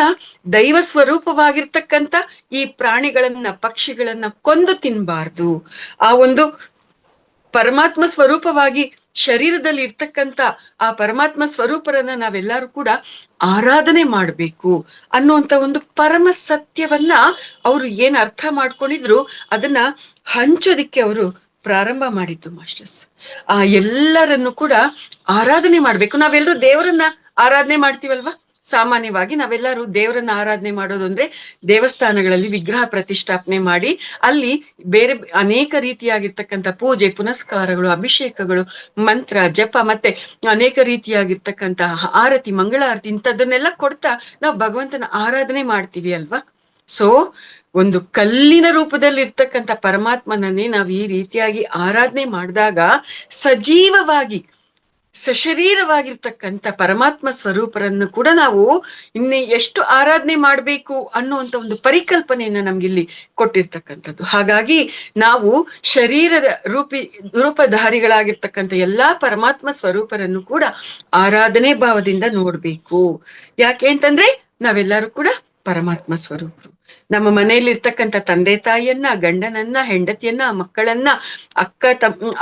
Speaker 1: ದೈವ ಸ್ವರೂಪವಾಗಿರ್ತಕ್ಕಂಥ ಈ ಪ್ರಾಣಿಗಳನ್ನ, ಪಕ್ಷಿಗಳನ್ನ ಕೊಂದು ತಿನ್ಬಾರ್ದು. ಆ ಒಂದು ಪರಮಾತ್ಮ ಸ್ವರೂಪವಾಗಿ ಶರೀರದಲ್ಲಿ ಇರ್ತಕ್ಕಂಥ ಆ ಪರಮಾತ್ಮ ಸ್ವರೂಪರನ್ನ ನಾವೆಲ್ಲರೂ ಕೂಡ ಆರಾಧನೆ ಮಾಡ್ಬೇಕು ಅನ್ನುವಂತ ಒಂದು ಪರಮ ಸತ್ಯವನ್ನ ಅವರು ಏನ್ ಅರ್ಥ ಮಾಡ್ಕೊಂಡಿದ್ರು ಅದನ್ನ ಹಂಚೋದಿಕ್ಕೆ ಅವರು ಪ್ರಾರಂಭ ಮಾಡಿದ್ದು ಮಾಸ್ಟರ್ಸ್. ಆ ಎಲ್ಲರನ್ನು ಕೂಡ ಆರಾಧನೆ ಮಾಡ್ಬೇಕು. ನಾವೆಲ್ಲರೂ ದೇವರನ್ನ ಆರಾಧನೆ ಮಾಡ್ತೀವಲ್ವಾ? ಸಾಮಾನ್ಯವಾಗಿ ನಾವೆಲ್ಲರೂ ದೇವರನ್ನ ಆರಾಧನೆ ಮಾಡೋದು ಅಂದ್ರೆ ದೇವಸ್ಥಾನಗಳಲ್ಲಿ ವಿಗ್ರಹ ಪ್ರತಿಷ್ಠಾಪನೆ ಮಾಡಿ ಅಲ್ಲಿ ಬೇರೆ ಅನೇಕ ರೀತಿಯಾಗಿರ್ತಕ್ಕಂಥ ಪೂಜೆ ಪುನಸ್ಕಾರಗಳು, ಅಭಿಷೇಕಗಳು, ಮಂತ್ರ ಜಪ, ಮತ್ತೆ ಅನೇಕ ರೀತಿಯಾಗಿರ್ತಕ್ಕಂತಹ ಆರತಿ, ಮಂಗಳಾರತಿ ಇಂಥದ್ದನ್ನೆಲ್ಲ ಕೊಡ್ತಾ ನಾವು ಭಗವಂತನ ಆರಾಧನೆ ಮಾಡ್ತೀವಿ ಅಲ್ವಾ? ಸೊ ಒಂದು ಕಲ್ಲಿನ ರೂಪದಲ್ಲಿ ಇರ್ತಕ್ಕಂಥ ಪರಮಾತ್ಮನನ್ನೇ ನಾವು ಈ ರೀತಿಯಾಗಿ ಆರಾಧನೆ ಮಾಡಿದಾಗ ಸಜೀವವಾಗಿ ಸಶರೀರವಾಗಿರ್ತಕ್ಕಂಥ ಪರಮಾತ್ಮ ಸ್ವರೂಪರನ್ನು ಕೂಡ ನಾವು ಇನ್ನು ಎಷ್ಟು ಆರಾಧನೆ ಮಾಡ್ಬೇಕು ಅನ್ನುವಂತ ಒಂದು ಪರಿಕಲ್ಪನೆಯನ್ನ ನಮ್ಗಿಲ್ಲಿ ಕೊಟ್ಟಿರ್ತಕ್ಕಂಥದ್ದು. ಹಾಗಾಗಿ ನಾವು ಶರೀರದ ರೂಪಧಾರಿಗಳಾಗಿರ್ತಕ್ಕಂಥ ಎಲ್ಲಾ ಪರಮಾತ್ಮ ಸ್ವರೂಪರನ್ನು ಕೂಡ ಆರಾಧನೆ ಭಾವದಿಂದ ನೋಡ್ಬೇಕು. ಯಾಕೆ ಅಂತಂದ್ರೆ ನಾವೆಲ್ಲರೂ ಕೂಡ ಪರಮಾತ್ಮ ಸ್ವರೂಪರು. ನಮ್ಮ ಮನೆಯಲ್ಲಿ ಇರ್ತಕ್ಕಂಥ ತಂದೆ ತಾಯಿಯನ್ನ, ಗಂಡನನ್ನ, ಹೆಂಡತಿಯನ್ನ, ಮಕ್ಕಳನ್ನ,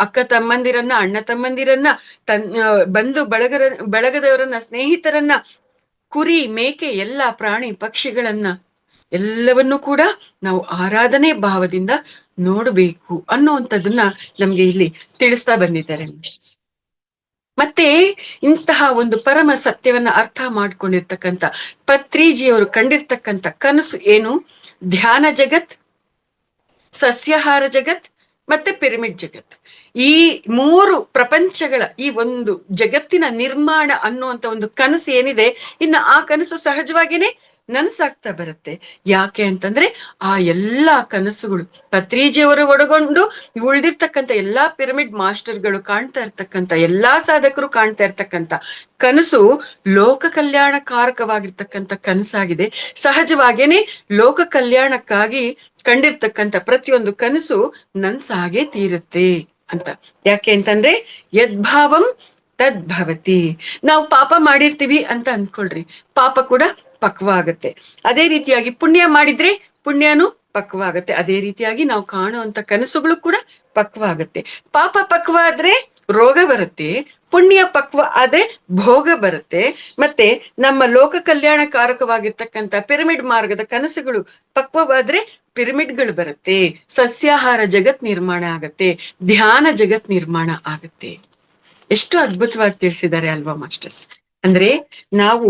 Speaker 1: ಅಕ್ಕ ತಮ್ಮಂದಿರನ್ನ, ಅಣ್ಣ ತಮ್ಮಂದಿರನ್ನ, ಬಂಧು ಬಳಗದವರನ್ನ, ಸ್ನೇಹಿತರನ್ನ, ಕುರಿ, ಮೇಕೆ, ಎಲ್ಲ ಪ್ರಾಣಿ ಪಕ್ಷಿಗಳನ್ನ ಎಲ್ಲವನ್ನೂ ಕೂಡ ನಾವು ಆರಾಧನೆ ಭಾವದಿಂದ ನೋಡ್ಬೇಕು ಅನ್ನುವಂಥದ್ದನ್ನ ನಮ್ಗೆ ಇಲ್ಲಿ ತಿಳಿಸ್ತಾ ಬಂದಿದ್ದಾರೆ. ಮತ್ತೆ ಇಂತಹ ಒಂದು ಪರಮ ಸತ್ಯವನ್ನ ಅರ್ಥ ಮಾಡ್ಕೊಂಡಿರ್ತಕ್ಕಂಥ ಪತ್ರಿಜಿಯವರು ಕಂಡಿರ್ತಕ್ಕಂಥ ಕನಸು ಏನು? ಧ್ಯಾನ ಜಗತ್, ಸಸ್ಯಾಹಾರ ಜಗತ್ ಮತ್ತೆ ಪಿರಮಿಡ್ ಜಗತ್. ಈ 3 ಪ್ರಪಂಚಗಳ ಈ ಒಂದು ಜಗತ್ತಿನ ನಿರ್ಮಾಣ ಅನ್ನುವಂತ ಒಂದು ಕನಸು ಏನಿದೆ, ಇನ್ನು ಆ ಕನಸು ಸಹಜವಾಗಿಯೇ ನನ್ಸಾಗ್ತಾ ಬರುತ್ತೆ. ಯಾಕೆ ಅಂತಂದ್ರೆ ಆ ಎಲ್ಲಾ ಕನಸುಗಳು ಪತ್ರಿಜಿಯವರು ಒಳಗೊಂಡು ಉಳಿದಿರ್ತಕ್ಕಂಥ ಎಲ್ಲಾ ಪಿರಮಿಡ್ ಮಾಸ್ಟರ್ಗಳು ಕಾಣ್ತಾ ಇರ್ತಕ್ಕಂಥ ಎಲ್ಲಾ ಸಾಧಕರು ಕಾಣ್ತಾ ಇರ್ತಕ್ಕಂಥ ಕನಸು ಲೋಕ ಕಲ್ಯಾಣಕಾರಕವಾಗಿರ್ತಕ್ಕಂಥ ಕನಸಾಗಿದೆ. ಸಹಜವಾಗೇನೆ ಲೋಕ ಕಲ್ಯಾಣಕ್ಕಾಗಿ ಕಂಡಿರ್ತಕ್ಕಂಥ ಪ್ರತಿಯೊಂದು ಕನಸು ನನ್ಸಾಗೆ ತೀರುತ್ತೆ ಅಂತ. ಯಾಕೆ ಅಂತಂದ್ರೆ ಯದ್ಭಾವಂ ತದ್ಭವತಿ. ನಾವು ಪಾಪ ಮಾಡಿರ್ತೀವಿ ಅಂತ ಅನ್ಕೊಳ್ರಿ, ಪಾಪ ಕೂಡ ಪಕ್ವ ಆಗತ್ತೆ. ಅದೇ ರೀತಿಯಾಗಿ ಪುಣ್ಯ ಮಾಡಿದ್ರೆ ಪುಣ್ಯನು ಪಕ್ವ ಆಗತ್ತೆ. ಅದೇ ರೀತಿಯಾಗಿ ನಾವು ಕಾಣುವಂತ ಕನಸುಗಳು ಕೂಡ ಪಕ್ವ ಆಗತ್ತೆ. ಪಾಪ ಪಕ್ವ ಆದ್ರೆ ರೋಗ ಬರುತ್ತೆ, ಪುಣ್ಯ ಪಕ್ವ ಆದ್ರೆ ಭೋಗ ಬರುತ್ತೆ, ಮತ್ತೆ ನಮ್ಮ ಲೋಕ ಕಲ್ಯಾಣಕಾರಕವಾಗಿರ್ತಕ್ಕಂಥ ಪಿರಮಿಡ್ ಮಾರ್ಗದ ಕನಸುಗಳು ಪಕ್ವವಾದ್ರೆ ಪಿರಮಿಡ್ಗಳು ಬರುತ್ತೆ, ಸಸ್ಯಾಹಾರ ಜಗತ್ ನಿರ್ಮಾಣ ಆಗತ್ತೆ, ಧ್ಯಾನ ಜಗತ್ ನಿರ್ಮಾಣ ಆಗತ್ತೆ. ಎಷ್ಟು ಅದ್ಭುತವಾಗಿ ತಿಳಿಸಿದ್ದಾರೆ ಅಲ್ವಾ ಮಾಸ್ಟರ್ಸ್? ಅಂದ್ರೆ ನಾವು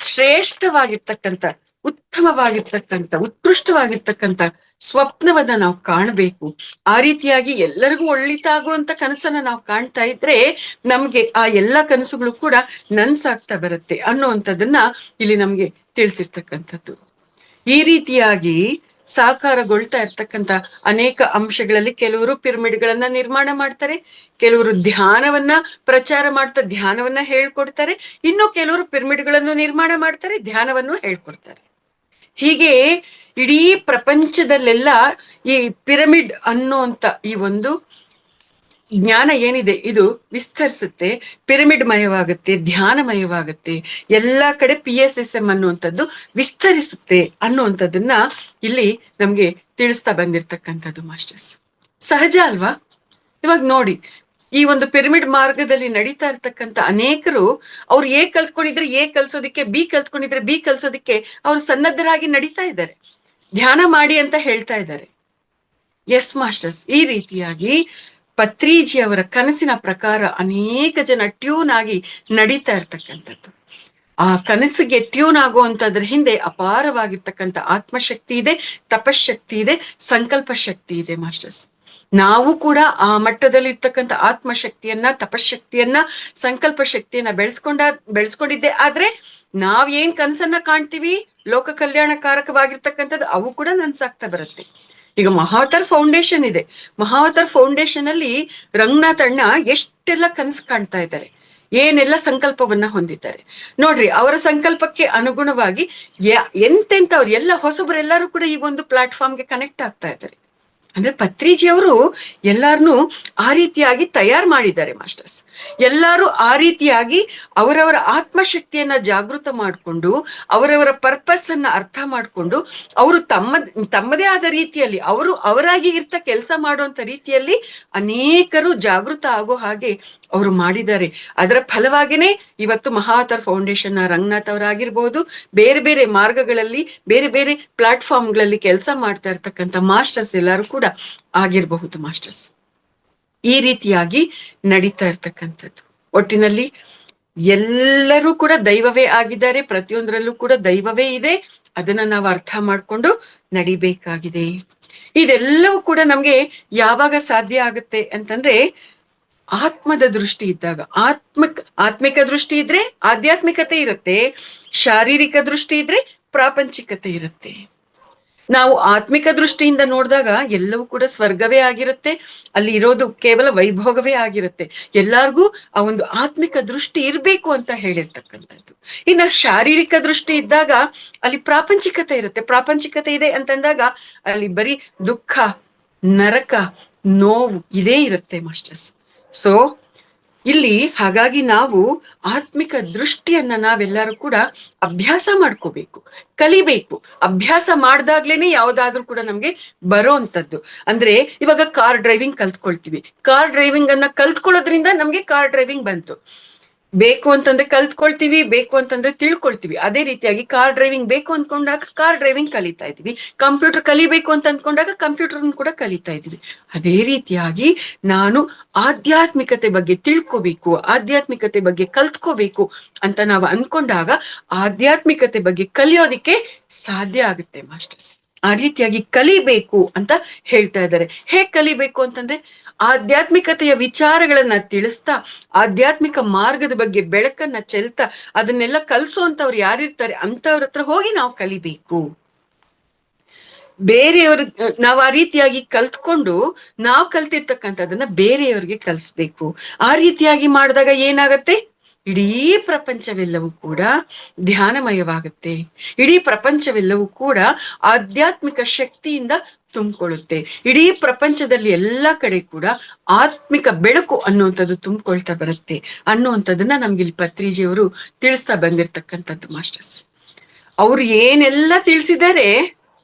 Speaker 1: ಶ್ರೇಷ್ಠವಾಗಿರ್ತಕ್ಕಂಥ, ಉತ್ತಮವಾಗಿರ್ತಕ್ಕಂಥ, ಉತ್ಕೃಷ್ಟವಾಗಿರ್ತಕ್ಕಂಥ ಸ್ವಪ್ನವನ್ನ ನಾವು ಕಾಣಬೇಕು. ಆ ರೀತಿಯಾಗಿ ಎಲ್ಲರಿಗೂ ಒಳ್ಳಿತಾಗುವಂತ ಕನಸನ್ನ ನಾವು ಕಾಣ್ತಾ ಇದ್ರೆ ನಮ್ಗೆ ಆ ಎಲ್ಲಾ ಕನಸುಗಳು ಕೂಡ ನನ್ಸಾಗ್ತಾ ಬರುತ್ತೆ ಅನ್ನುವಂಥದ್ದನ್ನ ಇಲ್ಲಿ ನಮ್ಗೆ ತಿಳಿಸಿರ್ತಕ್ಕಂಥದ್ದು. ಈ ರೀತಿಯಾಗಿ ಸಾಕಾರಗೊಳ್ತಾ ಇರ್ತಕ್ಕಂಥ ಅನೇಕ ಅಂಶಗಳಲ್ಲಿ ಕೆಲವರು ಪಿರಮಿಡ್ಗಳನ್ನ ನಿರ್ಮಾಣ ಮಾಡ್ತಾರೆ, ಕೆಲವರು ಧ್ಯಾನವನ್ನ ಪ್ರಚಾರ ಮಾಡ್ತಾ ಧ್ಯಾನವನ್ನ ಹೇಳ್ಕೊಡ್ತಾರೆ, ಇನ್ನು ಕೆಲವರು ಪಿರಮಿಡ್ಗಳನ್ನು ನಿರ್ಮಾಣ ಮಾಡ್ತಾರೆ, ಧ್ಯಾನವನ್ನು ಹೇಳ್ಕೊಡ್ತಾರೆ. ಹೀಗೆ ಇಡೀ ಪ್ರಪಂಚದಲ್ಲೆಲ್ಲ ಈ ಪಿರಮಿಡ್ ಅನ್ನುವಂತ ಈ ಒಂದು ಜ್ಞಾನ ಏನಿದೆ ಇದು ವಿಸ್ತರಿಸುತ್ತೆ, ಪಿರಮಿಡ್ ಮಯವಾಗುತ್ತೆ, ಧ್ಯಾನಮಯವಾಗುತ್ತೆ, ಎಲ್ಲಾ ಕಡೆ PSSM ಅನ್ನುವಂಥದ್ದು ವಿಸ್ತರಿಸುತ್ತೆ ಅನ್ನುವಂಥದ್ದನ್ನ ಇಲ್ಲಿ ನಮ್ಗೆ ತಿಳಿಸ್ತಾ ಬಂದಿರ್ತಕ್ಕಂಥದ್ದು ಮಾಸ್ಟರ್ಸ್. ಸಹಜ ಅಲ್ವಾ? ಇವಾಗ ನೋಡಿ, ಈ ಒಂದು ಪಿರಮಿಡ್ ಮಾರ್ಗದಲ್ಲಿ ನಡೀತಾ ಇರ್ತಕ್ಕಂಥ ಅನೇಕರು ಅವ್ರು ಕಲ್ತ್ಕೊಂಡಿದ್ರೆ ಕಲ್ಸೋದಿಕ್ಕೆ, ಬಿ ಕಲ್ತ್ಕೊಂಡಿದ್ರೆ ಬಿ ಕಲ್ಸೋದಿಕ್ಕೆ ಅವ್ರು ಸನ್ನದ್ಧರಾಗಿ ನಡೀತಾ ಇದ್ದಾರೆ, ಧ್ಯಾನ ಮಾಡಿ ಅಂತ ಹೇಳ್ತಾ ಇದ್ದಾರೆ. ಎಸ್ ಮಾಸ್ಟರ್ಸ್, ಈ ರೀತಿಯಾಗಿ ಪತ್ರಿಜಿ ಅವರ ಕನಸಿನ ಪ್ರಕಾರ ಅನೇಕ ಜನ ಟ್ಯೂನ್ ಆಗಿ ನಡೀತಾ ಇರ್ತಕ್ಕಂಥದ್ದು. ಆ ಕನಸಿಗೆ ಟ್ಯೂನ್ ಆಗುವಂತದ್ರ ಹಿಂದೆ ಅಪಾರವಾಗಿರ್ತಕ್ಕಂಥ ಆತ್ಮಶಕ್ತಿ ಇದೆ, ತಪಶಕ್ತಿ ಇದೆ, ಸಂಕಲ್ಪ ಶಕ್ತಿ ಇದೆ ಮಾಸ್ಟರ್ಸ್. ನಾವು ಕೂಡ ಆ ಮಟ್ಟದಲ್ಲಿ ಇರ್ತಕ್ಕಂಥ ಆತ್ಮಶಕ್ತಿಯನ್ನ, ತಪಶಕ್ತಿಯನ್ನ, ಸಂಕಲ್ಪ ಶಕ್ತಿಯನ್ನ ಬೆಳೆಸ್ಕೊಂಡಿದ್ದೆ ಆದ್ರೆ ನಾವ್ ಏನ್ ಕನಸನ್ನ ಕಾಣ್ತೀವಿ ಲೋಕ ಕಲ್ಯಾಣಕಾರಕವಾಗಿರ್ತಕ್ಕಂಥದ್ದು ಅವು ಕೂಡ ನನ್ಸಾಗ್ತಾ ಬರುತ್ತೆ. ಈಗ ಮಹಾವತಾರ್ ಫೌಂಡೇಶನ್ ಇದೆ, ಮಹಾವತಾರ್ ಫೌಂಡೇಶನ್ ಅಲ್ಲಿ ರಂಗನಾಥ್ ಅಣ್ಣ ಎಷ್ಟೆಲ್ಲ ಕನಸು ಕಾಣ್ತಾ ಇದ್ದಾರೆ, ಏನೆಲ್ಲ ಸಂಕಲ್ಪವನ್ನ ಹೊಂದಿದ್ದಾರೆ ನೋಡ್ರಿ. ಅವರ ಸಂಕಲ್ಪಕ್ಕೆ ಅನುಗುಣವಾಗಿ ಎಂತೆಂಥವ್ರು ಎಲ್ಲ ಹೊಸಬರೆಲ್ಲರೂ ಕೂಡ ಈ ಒಂದು ಪ್ಲಾಟ್ಫಾರ್ಮ್ಗೆ ಕನೆಕ್ಟ್ ಆಗ್ತಾ ಇದ್ದಾರೆ. ಅಂದ್ರೆ ಪತ್ರಿಜಿ ಅವರು ಎಲ್ಲಾರನ್ನೂ ಆ ರೀತಿಯಾಗಿ ತಯಾರು ಮಾಡಿದ್ದಾರೆ ಮಾಸ್ಟರ್ಸ್. ಎಲ್ಲರೂ ಆ ರೀತಿಯಾಗಿ ಅವರವರ ಆತ್ಮಶಕ್ತಿಯನ್ನ ಜಾಗೃತ ಮಾಡಿಕೊಂಡು, ಅವರವರ ಪರ್ಪಸ್ ಅನ್ನ ಅರ್ಥ ಮಾಡಿಕೊಂಡು, ಅವರು ತಮ್ಮದೇ ಆದ ರೀತಿಯಲ್ಲಿ ಅವರಾಗಿ ಕೆಲಸ ಮಾಡುವಂತ ರೀತಿಯಲ್ಲಿ ಅನೇಕರು ಜಾಗೃತ ಆಗೋ ಹಾಗೆ ಅವರು ಮಾಡಿದ್ದಾರೆ. ಅದರ ಫಲವಾಗಿನೇ ಇವತ್ತು ಮಹಾವತಾರ್ ಫೌಂಡೇಶನ್ ರಂಗನಾಥ್ ಅವರಾಗಿರ್ಬೋದು, ಬೇರೆ ಬೇರೆ ಮಾರ್ಗಗಳಲ್ಲಿ, ಬೇರೆ ಬೇರೆ ಪ್ಲಾಟ್ಫಾರ್ಮ್ಗಳಲ್ಲಿ ಕೆಲಸ ಮಾಡ್ತಾ ಇರ್ತಕ್ಕಂಥ ಮಾಸ್ಟರ್ಸ್ ಎಲ್ಲರೂ ಕೂಡ ಆಗಿರಬಹುದು ಮಾಸ್ಟರ್ಸ್. ಈ ರೀತಿಯಾಗಿ ನಡೀತಾ ಇರ್ತಕ್ಕಂಥದ್ದು. ಒಟ್ಟಿನಲ್ಲಿ ಎಲ್ಲರೂ ಕೂಡ ದೈವವೇ ಆಗಿದ್ದಾರೆ, ಪ್ರತಿಯೊಂದರಲ್ಲೂ ಕೂಡ ದೈವವೇ ಇದೆ, ಅದನ್ನ ನಾವು ಅರ್ಥ ಮಾಡ್ಕೊಂಡು ನಡಿಬೇಕಾಗಿದೆ. ಇದೆಲ್ಲವೂ ಕೂಡ ನಮ್ಗೆ ಯಾವಾಗ ಸಾಧ್ಯ ಆಗುತ್ತೆ ಅಂತಂದ್ರೆ ಆತ್ಮದ ದೃಷ್ಟಿ ಇದ್ದಾಗ. ಆತ್ಮಿಕ ದೃಷ್ಟಿ ಇದ್ರೆ ಆಧ್ಯಾತ್ಮಿಕತೆ ಇರುತ್ತೆ, ಶಾರೀರಿಕ ದೃಷ್ಟಿ ಇದ್ರೆ ಪ್ರಾಪಂಚಿಕತೆ ಇರುತ್ತೆ. ನಾವು ಆತ್ಮಿಕ ದೃಷ್ಟಿಯಿಂದ ನೋಡಿದಾಗ ಎಲ್ಲವೂ ಕೂಡ ಸ್ವರ್ಗವೇ ಆಗಿರುತ್ತೆ, ಅಲ್ಲಿ ಇರೋದು ಕೇವಲ ವೈಭೋಗವೇ ಆಗಿರುತ್ತೆ. ಎಲ್ಲಾರ್ಗೂ ಆ ಒಂದು ಆತ್ಮಿಕ ದೃಷ್ಟಿ ಇರ್ಬೇಕು ಅಂತ ಹೇಳಿರ್ತಕ್ಕಂಥದ್ದು. ಇನ್ನು ಶಾರೀರಿಕ ದೃಷ್ಟಿ ಇದ್ದಾಗ ಅಲ್ಲಿ ಪ್ರಾಪಂಚಿಕತೆ ಇರುತ್ತೆ. ಪ್ರಾಪಂಚಿಕತೆ ಇದೆ ಅಂತಂದಾಗ ಅಲ್ಲಿ ಬರೀ ದುಃಖ, ನರಕ, ನೋವು ಇದೇ ಇರುತ್ತೆ ಮಾಸ್ಟರ್ಸ್. ಸೊ ಇಲ್ಲಿ ಹಾಗಾಗಿ ನಾವು ಆತ್ಮಿಕ ದೃಷ್ಟಿಯನ್ನ ನಾವೆಲ್ಲರೂ ಕೂಡ ಅಭ್ಯಾಸ ಮಾಡ್ಕೋಬೇಕು, ಕಲಿಬೇಕು. ಅಭ್ಯಾಸ ಮಾಡ್ದಾಗ್ಲೇನೆ ಯಾವ್ದಾದ್ರು ಕೂಡ ನಮ್ಗೆ ಬರೋಂಥದ್ದು. ಅಂದ್ರೆ ಇವಾಗ ಕಾರ್ ಡ್ರೈವಿಂಗ್ ಕಲ್ತ್ಕೊಳ್ತೀವಿ, ಕಾರ್ ಡ್ರೈವಿಂಗ್ ಅನ್ನ ಕಲ್ತ್ಕೊಳ್ಳೋದ್ರಿಂದ ನಮ್ಗೆ ಕಾರ್ ಡ್ರೈವಿಂಗ್ ಬಂತು. ಬೇಕು ಅಂತಂದ್ರೆ ಕಲ್ತ್ಕೊಳ್ತೀವಿ, ಬೇಕು ಅಂತಂದ್ರೆ ತಿಳ್ಕೊಳ್ತೀವಿ. ಅದೇ ರೀತಿಯಾಗಿ ಕಾರ್ ಡ್ರೈವಿಂಗ್ ಬೇಕು ಅಂದ್ಕೊಂಡಾಗ ಕಾರ್ ಡ್ರೈವಿಂಗ್ ಕಲಿತಾ ಇದೀವಿ, ಕಂಪ್ಯೂಟರ್ ಕಲಿಬೇಕು ಅಂತ ಅಂದ್ಕೊಂಡಾಗ ಕಂಪ್ಯೂಟರ್ ಕೂಡ ಕಲಿತಾ ಇದೀವಿ. ಅದೇ ರೀತಿಯಾಗಿ ನಾನು ಆಧ್ಯಾತ್ಮಿಕತೆ ಬಗ್ಗೆ ತಿಳ್ಕೋಬೇಕು, ಆಧ್ಯಾತ್ಮಿಕತೆ ಬಗ್ಗೆ ಕಲ್ತ್ಕೋಬೇಕು ಅಂತ ನಾವು ಅನ್ಕೊಂಡಾಗ ಆಧ್ಯಾತ್ಮಿಕತೆ ಬಗ್ಗೆ ಕಲಿಯೋದಿಕ್ಕೆ ಸಾಧ್ಯ ಆಗುತ್ತೆ ಮಾಸ್ಟರ್ಸ್. ಆ ರೀತಿಯಾಗಿ ಕಲಿಬೇಕು ಅಂತ ಹೇಳ್ತಾ ಇದ್ದಾರೆ. ಹೇಗ್ ಕಲಿಬೇಕು ಅಂತಂದ್ರೆ ಆಧ್ಯಾತ್ಮಿಕತೆಯ ವಿಚಾರಗಳನ್ನ ತಿಳಿಸ್ತಾ, ಆಧ್ಯಾತ್ಮಿಕ ಮಾರ್ಗದ ಬಗ್ಗೆ ಬೆಳಕನ್ನ ಚೆಲ್ತಾ, ಅದನ್ನೆಲ್ಲ ಕಲಿಸುವಂತವ್ರು ಯಾರಿರ್ತಾರೆ ಅಂತವ್ರ ಹತ್ರ ಹೋಗಿ ನಾವು ಕಲಿಬೇಕು. ಬೇರೆಯವ್ರ ನಾವು ಆ ರೀತಿಯಾಗಿ ಕಲ್ತ್ಕೊಂಡು ನಾವು ಕಲ್ತಿರ್ತಕ್ಕಂಥದನ್ನ ಬೇರೆಯವ್ರಿಗೆ ಕಲಿಸ್ಬೇಕು. ಆ ರೀತಿಯಾಗಿ ಮಾಡಿದಾಗ ಏನಾಗತ್ತೆ, ಇಡೀ ಪ್ರಪಂಚವೆಲ್ಲವೂ ಕೂಡ ಧ್ಯಾನಮಯವಾಗುತ್ತೆ, ಇಡೀ ಪ್ರಪಂಚವೆಲ್ಲವೂ ಕೂಡ ಆಧ್ಯಾತ್ಮಿಕ ಶಕ್ತಿಯಿಂದ ತುಂಬಿಕೊಳ್ಳುತ್ತೆ. ಇಡೀ ಪ್ರಪಂಚದಲ್ಲಿ ಎಲ್ಲಾ ಕಡೆ ಕೂಡ ಆತ್ಮಿಕ ಬೆಳಕು ಅನ್ನುವಂಥದ್ದು ತುಂಬಿಕೊಳ್ತಾ ಬರುತ್ತೆ ಅನ್ನುವಂಥದ್ದನ್ನ ನಮ್ಗೆ ಇಲ್ಲಿ ಪತ್ರಿಜಿಯವರು ತಿಳಿಸ್ತಾ ಬಂದಿರ್ತಕ್ಕಂಥದ್ದು ಮಾಸ್ಟರ್ಸ್. ಅವ್ರು ಏನೆಲ್ಲ ತಿಳಿಸಿದ್ದಾರೆ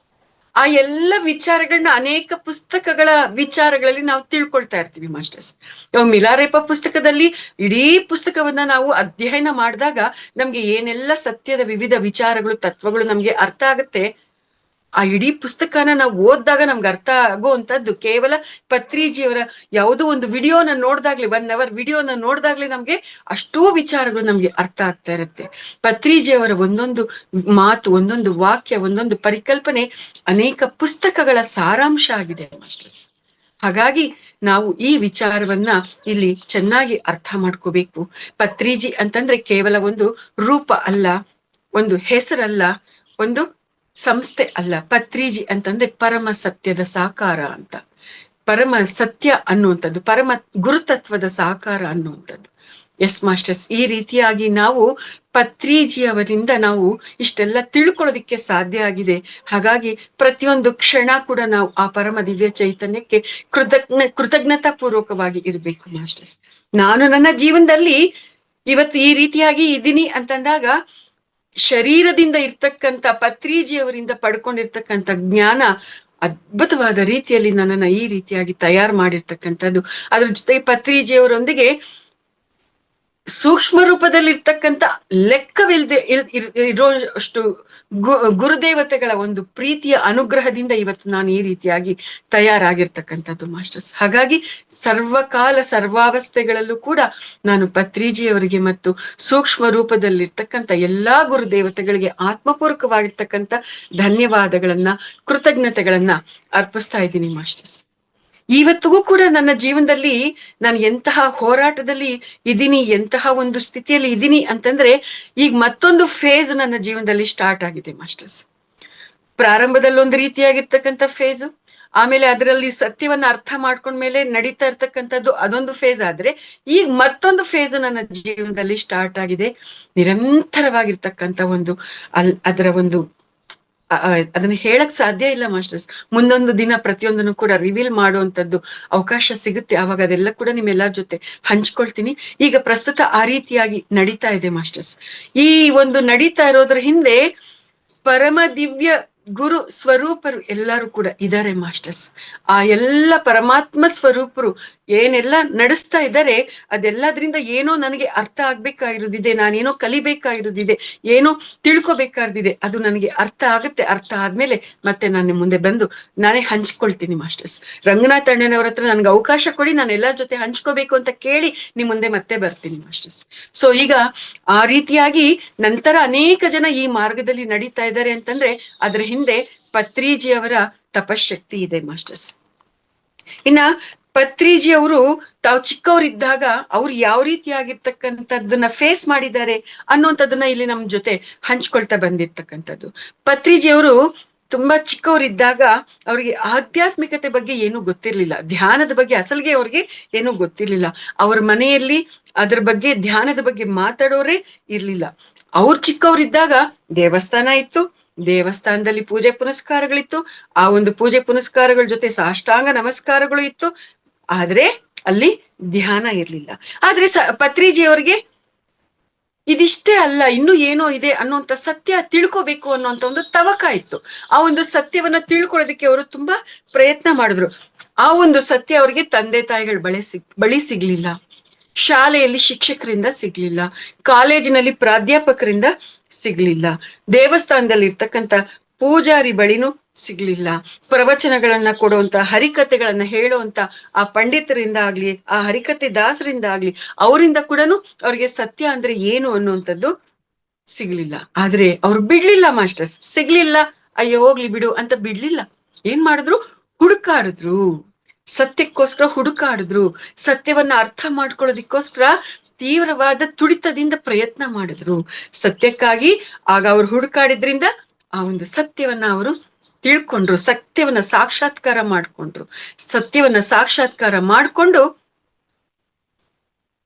Speaker 1: ಆ ಎಲ್ಲ ವಿಚಾರಗಳನ್ನ ಅನೇಕ ಪುಸ್ತಕಗಳ ವಿಚಾರಗಳಲ್ಲಿ ನಾವು ತಿಳ್ಕೊಳ್ತಾ ಇರ್ತೀವಿ ಮಾಸ್ಟರ್ಸ್. ಇವಾಗ ಮಿಲಾರೇಪ ಪುಸ್ತಕದಲ್ಲಿ ಇಡೀ ಪುಸ್ತಕವನ್ನ ನಾವು ಅಧ್ಯಯನ ಮಾಡಿದಾಗ ನಮ್ಗೆ ಏನೆಲ್ಲ ಸತ್ಯದ ವಿವಿಧ ವಿಚಾರಗಳು ತತ್ವಗಳು ನಮ್ಗೆ ಅರ್ಥ ಆಗುತ್ತೆ. ಆ ಇಡೀ ಪುಸ್ತಕನ ನಾವು ಓದಿದಾಗ ನಮ್ಗೆ ಅರ್ಥ ಆಗುವಂತದ್ದು ಕೇವಲ ಪತ್ರಿಜಿಯವರ ಯಾವುದೋ ಒಂದು ವಿಡಿಯೋನ ನೋಡ್ದಾಗ್ಲಿ 1 ಅವರ್ ವಿಡಿಯೋನ ನೋಡ್ದಾಗ್ಲಿ ನಮ್ಗೆ ಅಷ್ಟೂ ವಿಚಾರಗಳು ನಮ್ಗೆ ಅರ್ಥ ಆಗ್ತಾ ಇರುತ್ತೆ. ಪತ್ರಿಜಿಯವರ ಒಂದೊಂದು ಮಾತು, ಒಂದೊಂದು ವಾಕ್ಯ, ಒಂದೊಂದು ಪರಿಕಲ್ಪನೆ ಅನೇಕ ಪುಸ್ತಕಗಳ ಸಾರಾಂಶ ಆಗಿದೆ ಮಾಸ್ಟರ್ಸ್. ಹಾಗಾಗಿ ನಾವು ಈ ವಿಚಾರವನ್ನ ಇಲ್ಲಿ ಚೆನ್ನಾಗಿ ಅರ್ಥ ಮಾಡ್ಕೋಬೇಕು. ಪತ್ರಿಜಿ ಅಂತಂದ್ರೆ ಕೇವಲ ಒಂದು ರೂಪ ಅಲ್ಲ, ಒಂದು ಹೆಸರಲ್ಲ, ಒಂದು ಸಂಸ್ಥೆ ಅಲ್ಲ. ಪತ್ರಿಜಿ ಅಂತಂದ್ರೆ ಪರಮ ಸತ್ಯದ ಸಾಕಾರ ಅಂತ, ಪರಮ ಸತ್ಯ ಅನ್ನುವಂಥದ್ದು, ಪರಮ ಗುರುತತ್ವದ ಸಾಕಾರ ಅನ್ನುವಂಥದ್ದು. ಎಸ್ ಮಾಸ್ಟರ್ಸ್, ಈ ರೀತಿಯಾಗಿ ನಾವು ಪತ್ರಿಜಿಯವರಿಂದ ನಾವು ಇಷ್ಟೆಲ್ಲ ತಿಳ್ಕೊಳ್ಳೋದಿಕ್ಕೆ ಸಾಧ್ಯ ಆಗಿದೆ. ಹಾಗಾಗಿ ಪ್ರತಿಯೊಂದು ಕ್ಷಣ ಕೂಡ ನಾವು ಆ ಪರಮ ದಿವ್ಯ ಚೈತನ್ಯಕ್ಕೆ ಕೃತಜ್ಞತಾ ಪೂರ್ವಕವಾಗಿ ಇರ್ಬೇಕು ಮಾಸ್ಟರ್ಸ್. ನಾನು ನನ್ನ ಜೀವನದಲ್ಲಿ ಇವತ್ತು ಈ ರೀತಿಯಾಗಿ ಇದ್ದೀನಿ ಅಂತಂದಾಗ ಶರೀರದಿಂದ ಇರ್ತಕ್ಕಂಥ ಪತ್ರಿಜಿಯವರಿಂದ ಪಡ್ಕೊಂಡಿರ್ತಕ್ಕಂಥ ಜ್ಞಾನ ಅದ್ಭುತವಾದ ರೀತಿಯಲ್ಲಿ ನನ್ನನ್ನ ಈ ರೀತಿಯಾಗಿ ತಯಾರು ಮಾಡಿರ್ತಕ್ಕಂಥದ್ದು. ಅದ್ರ ಜೊತೆಗೆ ಪತ್ರಿಜಿಯವರೊಂದಿಗೆ ಸೂಕ್ಷ್ಮ ರೂಪದಲ್ಲಿ ಇರ್ತಕ್ಕಂಥ ಲೆಕ್ಕವಿಲ್ಲದೆ ಇರೋಷ್ಟು ಗುರುದೇವತೆಗಳ ಒಂದು ಪ್ರೀತಿಯ ಅನುಗ್ರಹದಿಂದ ಇವತ್ತು ನಾನು ಈ ರೀತಿಯಾಗಿ ತಯಾರಾಗಿರ್ತಕ್ಕಂಥದ್ದು ಮಾಸ್ಟರ್ಸ್. ಹಾಗಾಗಿ ಸರ್ವಕಾಲ ಸರ್ವಾವಸ್ಥೆಗಳಲ್ಲೂ ಕೂಡ ನಾನು ಪತ್ರಿಜಿಯವರಿಗೆ ಮತ್ತು ಸೂಕ್ಷ್ಮ ರೂಪದಲ್ಲಿರ್ತಕ್ಕಂಥ ಎಲ್ಲಾ ಗುರುದೇವತೆಗಳಿಗೆ ಆತ್ಮಪೂರ್ವಕವಾಗಿರ್ತಕ್ಕಂಥ ಧನ್ಯವಾದಗಳನ್ನ, ಕೃತಜ್ಞತೆಗಳನ್ನ ಅರ್ಪಿಸ್ತಾ ಇದ್ದೀನಿ ಮಾಸ್ಟರ್ಸ್. ಇವತ್ತಿಗೂ ಕೂಡ ನನ್ನ ಜೀವನದಲ್ಲಿ ನಾನು ಎಂತಹ ಹೋರಾಟದಲ್ಲಿ ಇದ್ದೀನಿ, ಎಂತಹ ಒಂದು ಸ್ಥಿತಿಯಲ್ಲಿ ಇದ್ದೀನಿ ಅಂತಂದ್ರೆ ಈಗ ಮತ್ತೊಂದು ಫೇಸ್ ನನ್ನ ಜೀವನದಲ್ಲಿ ಸ್ಟಾರ್ಟ್ ಆಗಿದೆ ಮಾಸ್ಟರ್ಸ್. ಪ್ರಾರಂಭದಲ್ಲಿ ಒಂದು ರೀತಿಯಾಗಿರ್ತಕ್ಕಂಥ ಫೇಸು, ಆಮೇಲೆ ಅದರಲ್ಲಿ ಸತ್ಯವನ್ನ ಅರ್ಥ ಮಾಡ್ಕೊಂಡ್ಮೇಲೆ ನಡೀತಾ ಇರ್ತಕ್ಕಂಥದ್ದು ಅದೊಂದು ಫೇಸ್ ಆದ್ರೆ ಈಗ ಮತ್ತೊಂದು ಫೇಸ್ ನನ್ನ ಜೀವನದಲ್ಲಿ ಸ್ಟಾರ್ಟ್ ಆಗಿದೆ. ನಿರಂತರವಾಗಿರ್ತಕ್ಕಂಥ ಒಂದು ಅದರ ಒಂದು ಅದನ್ನ ಹೇಳಕ್ ಸಾಧ್ಯ ಇಲ್ಲ ಮಾಸ್ಟರ್ಸ್. ಮುಂದೊಂದು ದಿನ ಪ್ರತಿಯೊಂದನ್ನು ಕೂಡ ರಿವೀಲ್ ಮಾಡುವಂತದ್ದು ಅವಕಾಶ ಸಿಗುತ್ತೆ, ಅವಾಗ ಅದೆಲ್ಲ ಕೂಡ ನಿಮ್ಮೆಲ್ಲರ ಜೊತೆ ಹಂಚ್ಕೊಳ್ತೀನಿ. ಈಗ ಪ್ರಸ್ತುತ ಆ ರೀತಿಯಾಗಿ ನಡೀತಾ ಇದೆ ಮಾಸ್ಟರ್ಸ್. ಈ ಒಂದು ನಡೀತಾ ಇರೋದ್ರ ಹಿಂದೆ ಪರಮ ದಿವ್ಯ ಗುರು ಸ್ವರೂಪರು ಎಲ್ಲರೂ ಕೂಡ ಇದ್ದಾರೆ ಮಾಸ್ಟರ್ಸ್. ಆ ಎಲ್ಲ ಪರಮಾತ್ಮ ಸ್ವರೂಪರು ಏನೆಲ್ಲ ನಡೆಸ್ತಾ ಇದ್ದಾರೆ ಅದೆಲ್ಲದ್ರಿಂದ ಏನೋ ನನಗೆ ಅರ್ಥ ಆಗ್ಬೇಕಾಗಿರೋದಿದೆ, ನಾನೇನೋ ಕಲಿಬೇಕಾಗಿರೋದಿದೆ, ಏನೋ ತಿಳ್ಕೊಬೇಕಾಗಿರೋದಿದೆ. ಅದು ನನಗೆ ಅರ್ಥ ಆಗುತ್ತೆ. ಅರ್ಥ ಆದ್ಮೇಲೆ ಮತ್ತೆ ನಾನು ಮುಂದೆ ಬಂದು ನಾನೇ ಹಂಚ್ಕೊಳ್ತೀನಿ ಮಾಸ್ಟರ್ಸ್. ರಂಗನಾಥ್ ಅಣ್ಣನವ್ರ ಹತ್ರ ನನ್ಗೆ ಅವಕಾಶ ಕೊಡಿ, ನಾನು ಎಲ್ಲರ ಜೊತೆ ಹಂಚ್ಕೋಬೇಕು ಅಂತ ಕೇಳಿ ನಿಮ್ ಮುಂದೆ ಮತ್ತೆ ಬರ್ತೀನಿ ಮಾಸ್ಟರ್ಸ್. ಸೊ ಈಗ ಆ ರೀತಿಯಾಗಿ ನಂತರ ಅನೇಕ ಜನ ಈ ಮಾರ್ಗದಲ್ಲಿ ನಡೀತಾ ಇದ್ದಾರೆ ಅಂತಂದ್ರೆ ಅದರ ಹಿಂದೆ ಪತ್ರಿಜಿಯವರ ತಪಶಕ್ತಿ ಇದೆ ಮಾಸ್ಟರ್ಸ್. ಇನ್ನ ಪತ್ರಿಜಿಯವರು ತಾವು ಚಿಕ್ಕವರಿದ್ದಾಗ ಅವ್ರು ಯಾವ ರೀತಿಯಾಗಿರ್ತಕ್ಕಂಥದ್ದನ್ನ ಫೇಸ್ ಮಾಡಿದ್ದಾರೆ ಅನ್ನುವಂಥದ್ದನ್ನ ಇಲ್ಲಿ ನಮ್ ಜೊತೆ ಹಂಚ್ಕೊಳ್ತಾ ಬಂದಿರ್ತಕ್ಕಂಥದ್ದು. ಪತ್ರಿಜಿಯವರು ತುಂಬಾ ಚಿಕ್ಕವರಿದ್ದಾಗ ಅವ್ರಿಗೆ ಆಧ್ಯಾತ್ಮಿಕತೆ ಬಗ್ಗೆ ಏನೂ ಗೊತ್ತಿರ್ಲಿಲ್ಲ, ಧ್ಯಾನದ ಬಗ್ಗೆ ಅಸಲ್ಗೆ ಅವ್ರಿಗೆ ಏನೂ ಗೊತ್ತಿರ್ಲಿಲ್ಲ. ಅವ್ರ ಮನೆಯಲ್ಲಿ ಅದ್ರ ಬಗ್ಗೆ ಧ್ಯಾನದ ಬಗ್ಗೆ ಮಾತಾಡೋರೇ ಇರ್ಲಿಲ್ಲ. ಅವ್ರು ಚಿಕ್ಕವರಿದ್ದಾಗ ದೇವಸ್ಥಾನ ಇತ್ತು, ದೇವಸ್ಥಾನದಲ್ಲಿ ಪೂಜೆ ಪುನಸ್ಕಾರಗಳಿತ್ತು, ಆ ಒಂದು ಪೂಜೆ ಪುನಸ್ಕಾರಗಳ ಜೊತೆ ಸಾಷ್ಟಾಂಗ ನಮಸ್ಕಾರಗಳು ಇತ್ತು, ಆದ್ರೆ ಅಲ್ಲಿ ಧ್ಯಾನ ಇರ್ಲಿಲ್ಲ. ಆದ್ರೆ ಪತ್ರಿಜಿಯವರಿಗೆ ಇದಿಷ್ಟೇ ಅಲ್ಲ, ಇನ್ನೂ ಏನೋ ಇದೆ ಅನ್ನುವಂಥ ಸತ್ಯ ತಿಳ್ಕೋಬೇಕು ಅನ್ನುವಂಥ ಒಂದು ತವಕ ಇತ್ತು. ಆ ಒಂದು ಸತ್ಯವನ್ನ ತಿಳ್ಕೊಳ್ಳೋದಕ್ಕೆ ಅವರು ತುಂಬಾ ಪ್ರಯತ್ನ ಮಾಡಿದ್ರು. ಆ ಒಂದು ಸತ್ಯ ಅವರಿಗೆ ತಂದೆ ತಾಯಿಗಳ ಬಳಿ ಸಿಗ್ಲಿಲ್ಲ, ಶಾಲೆಯಲ್ಲಿ ಶಿಕ್ಷಕರಿಂದ ಸಿಗ್ಲಿಲ್ಲ, ಕಾಲೇಜಿನಲ್ಲಿ ಪ್ರಾಧ್ಯಾಪಕರಿಂದ ಸಿಗ್ಲಿಲ್ಲ, ದೇವಸ್ಥಾನದಲ್ಲಿ ಇರ್ತಕ್ಕಂಥ ಪೂಜಾರಿ ಬಳಿನೂ ಸಿಗ್ಲಿಲ್ಲ, ಪ್ರವಚನಗಳನ್ನ ಕೊಡುವಂತ ಹರಿಕತೆಗಳನ್ನ ಹೇಳುವಂತ ಆ ಪಂಡಿತರಿಂದ ಆಗ್ಲಿ, ಆ ಹರಿಕತೆ ದಾಸರಿಂದ ಆಗ್ಲಿ, ಅವರಿಂದ ಕೂಡ ಅವ್ರಿಗೆ ಸತ್ಯ ಅಂದ್ರೆ ಏನು ಅನ್ನುವಂಥದ್ದು ಸಿಗ್ಲಿಲ್ಲ. ಆದ್ರೆ ಅವ್ರು ಬಿಡ್ಲಿಲ್ಲ ಮಾಸ್ಟರ್ಸ್. ಸಿಗ್ಲಿಲ್ಲ, ಅಯ್ಯೋ ಹೋಗ್ಲಿ ಬಿಡು ಅಂತ ಬಿಡ್ಲಿಲ್ಲ. ಏನ್ ಮಾಡಿದ್ರು? ಹುಡುಕಾಡಿದ್ರು, ಸತ್ಯಕ್ಕೋಸ್ಕರ ಹುಡುಕಾಡಿದ್ರು, ಸತ್ಯವನ್ನ ಅರ್ಥ ಮಾಡ್ಕೊಳ್ಳೋದಿಕ್ಕೋಸ್ಕರ ತೀವ್ರವಾದ ತುಡಿತದಿಂದ ಪ್ರಯತ್ನ ಮಾಡಿದ್ರು ಸತ್ಯಕ್ಕಾಗಿ. ಆಗ ಅವ್ರು ಹುಡುಕಾಡಿದ್ರಿಂದ ಆ ಒಂದು ಸತ್ಯವನ್ನ ಅವರು ತಿಳ್ಕೊಂಡ್ರು, ಸತ್ಯವನ್ನ ಸಾಕ್ಷಾತ್ಕಾರ ಮಾಡ್ಕೊಂಡ್ರು. ಸತ್ಯವನ್ನ ಸಾಕ್ಷಾತ್ಕಾರ ಮಾಡ್ಕೊಂಡು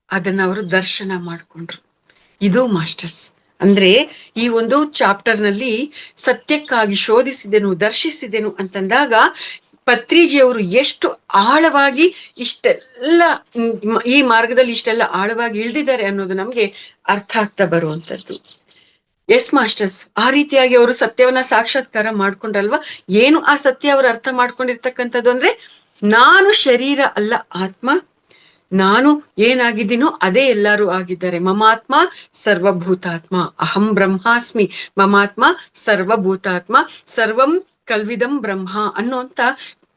Speaker 1: ಅದನ್ನ ಅವರು ದರ್ಶನ ಮಾಡ್ಕೊಂಡ್ರು. ಇದು ಮಾಸ್ಟರ್ಸ್ ಅಂದ್ರೆ ಈ ಒಂದು ಚಾಪ್ಟರ್ ನಲ್ಲಿ ಸತ್ಯಕ್ಕಾಗಿ ಶೋಧಿಸಿದೆನು, ದರ್ಶಿಸಿದೆನು ಅಂತಂದಾಗ ಪತ್ರಿಜಿಯವರು ಎಷ್ಟು ಆಳವಾಗಿ ಇಷ್ಟೆಲ್ಲ ಈ ಮಾರ್ಗದಲ್ಲಿ ಇಷ್ಟೆಲ್ಲ ಆಳವಾಗಿ ಇಳ್ದಿದ್ದಾರೆ ಅನ್ನೋದು ನಮ್ಗೆ ಅರ್ಥ ಆಗ್ತಾ ಬರುವಂತದ್ದು. ಎಸ್ ಮಾಸ್ಟರ್ಸ್, ಆ ರೀತಿಯಾಗಿ ಅವರು ಸತ್ಯವನ್ನ ಸಾಕ್ಷಾತ್ಕಾರ ಮಾಡ್ಕೊಂಡ್ರಲ್ವಾ. ಏನು ಆ ಸತ್ಯ ಅವರು ಅರ್ಥ ಮಾಡ್ಕೊಂಡಿರ್ತಕ್ಕಂಥದ್ದು ಅಂದ್ರೆ, ನಾನು ಶರೀರ ಅಲ್ಲ ಆತ್ಮ, ನಾನು ಏನಾಗಿದ್ದೀನೋ ಅದೇ ಎಲ್ಲರೂ ಆಗಿದ್ದಾರೆ. ಮಮಾತ್ಮ ಸರ್ವಭೂತಾತ್ಮ, ಅಹಂ ಬ್ರಹ್ಮಾಸ್ಮಿ, ಮಮಾತ್ಮ ಸರ್ವಭೂತಾತ್ಮ, ಸರ್ವಂ ಕಲ್ವಿದಂ ಬ್ರಹ್ಮ ಅನ್ನುವಂತ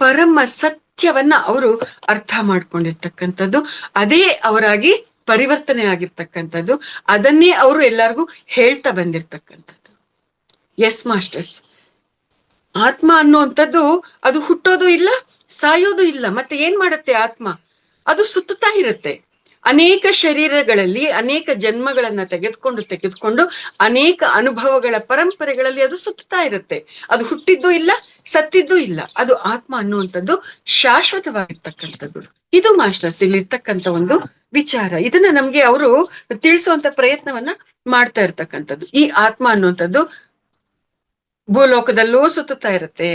Speaker 1: ಪರಮ ಸತ್ಯವನ್ನ ಅವರು ಅರ್ಥ ಮಾಡ್ಕೊಂಡಿರ್ತಕ್ಕಂಥದ್ದು, ಅದೇ ಅವರಾಗಿ ಪರಿವರ್ತನೆ ಆಗಿರ್ತಕ್ಕಂಥದ್ದು, ಅದನ್ನೇ ಅವರು ಎಲ್ಲರಿಗೂ ಹೇಳ್ತಾ ಬಂದಿರ್ತಕ್ಕಂಥದ್ದು. ಎಸ್ ಮಾಸ್ಟರ್ಸ್, ಆತ್ಮ ಅನ್ನುವಂಥದ್ದು ಅದು ಹುಟ್ಟೋದು ಇಲ್ಲ, ಸಾಯೋದು ಇಲ್ಲ. ಮತ್ತೆ ಏನ್ ಮಾಡತ್ತೆ ಆತ್ಮ? ಅದು ಸುತ್ತುತ್ತಾ ಇರುತ್ತೆ. ಅನೇಕ ಶರೀರಗಳಲ್ಲಿ ಅನೇಕ ಜನ್ಮಗಳನ್ನ ತೆಗೆದುಕೊಂಡು ಅನೇಕ ಅನುಭವಗಳ ಪರಂಪರೆಗಳಲ್ಲಿ ಅದು ಸುತ್ತುತ್ತಾ ಇರುತ್ತೆ. ಅದು ಹುಟ್ಟಿದ್ದು ಇಲ್ಲ, ಸತ್ತಿದ್ದು ಇಲ್ಲ. ಅದು ಆತ್ಮ ಅನ್ನುವಂಥದ್ದು ಶಾಶ್ವತವಾಗಿರ್ತಕ್ಕಂಥದ್ದು. ಇದು ಮಾಸ್ಟರ್ಸ್ ಇಲ್ಲಿರ್ತಕ್ಕಂಥ ಒಂದು ವಿಚಾರ. ಇದನ್ನ ನಮ್ಗೆ ಅವರು ತಿಳಿಸುವಂತ ಪ್ರಯತ್ನವನ್ನ ಮಾಡ್ತಾ ಇರ್ತಕ್ಕಂಥದ್ದು. ಈ ಆತ್ಮ ಅನ್ನುವಂಥದ್ದು ಭೂಲೋಕದಲ್ಲೂ ಸುತ್ತುತ್ತಾ ಇರುತ್ತೆ,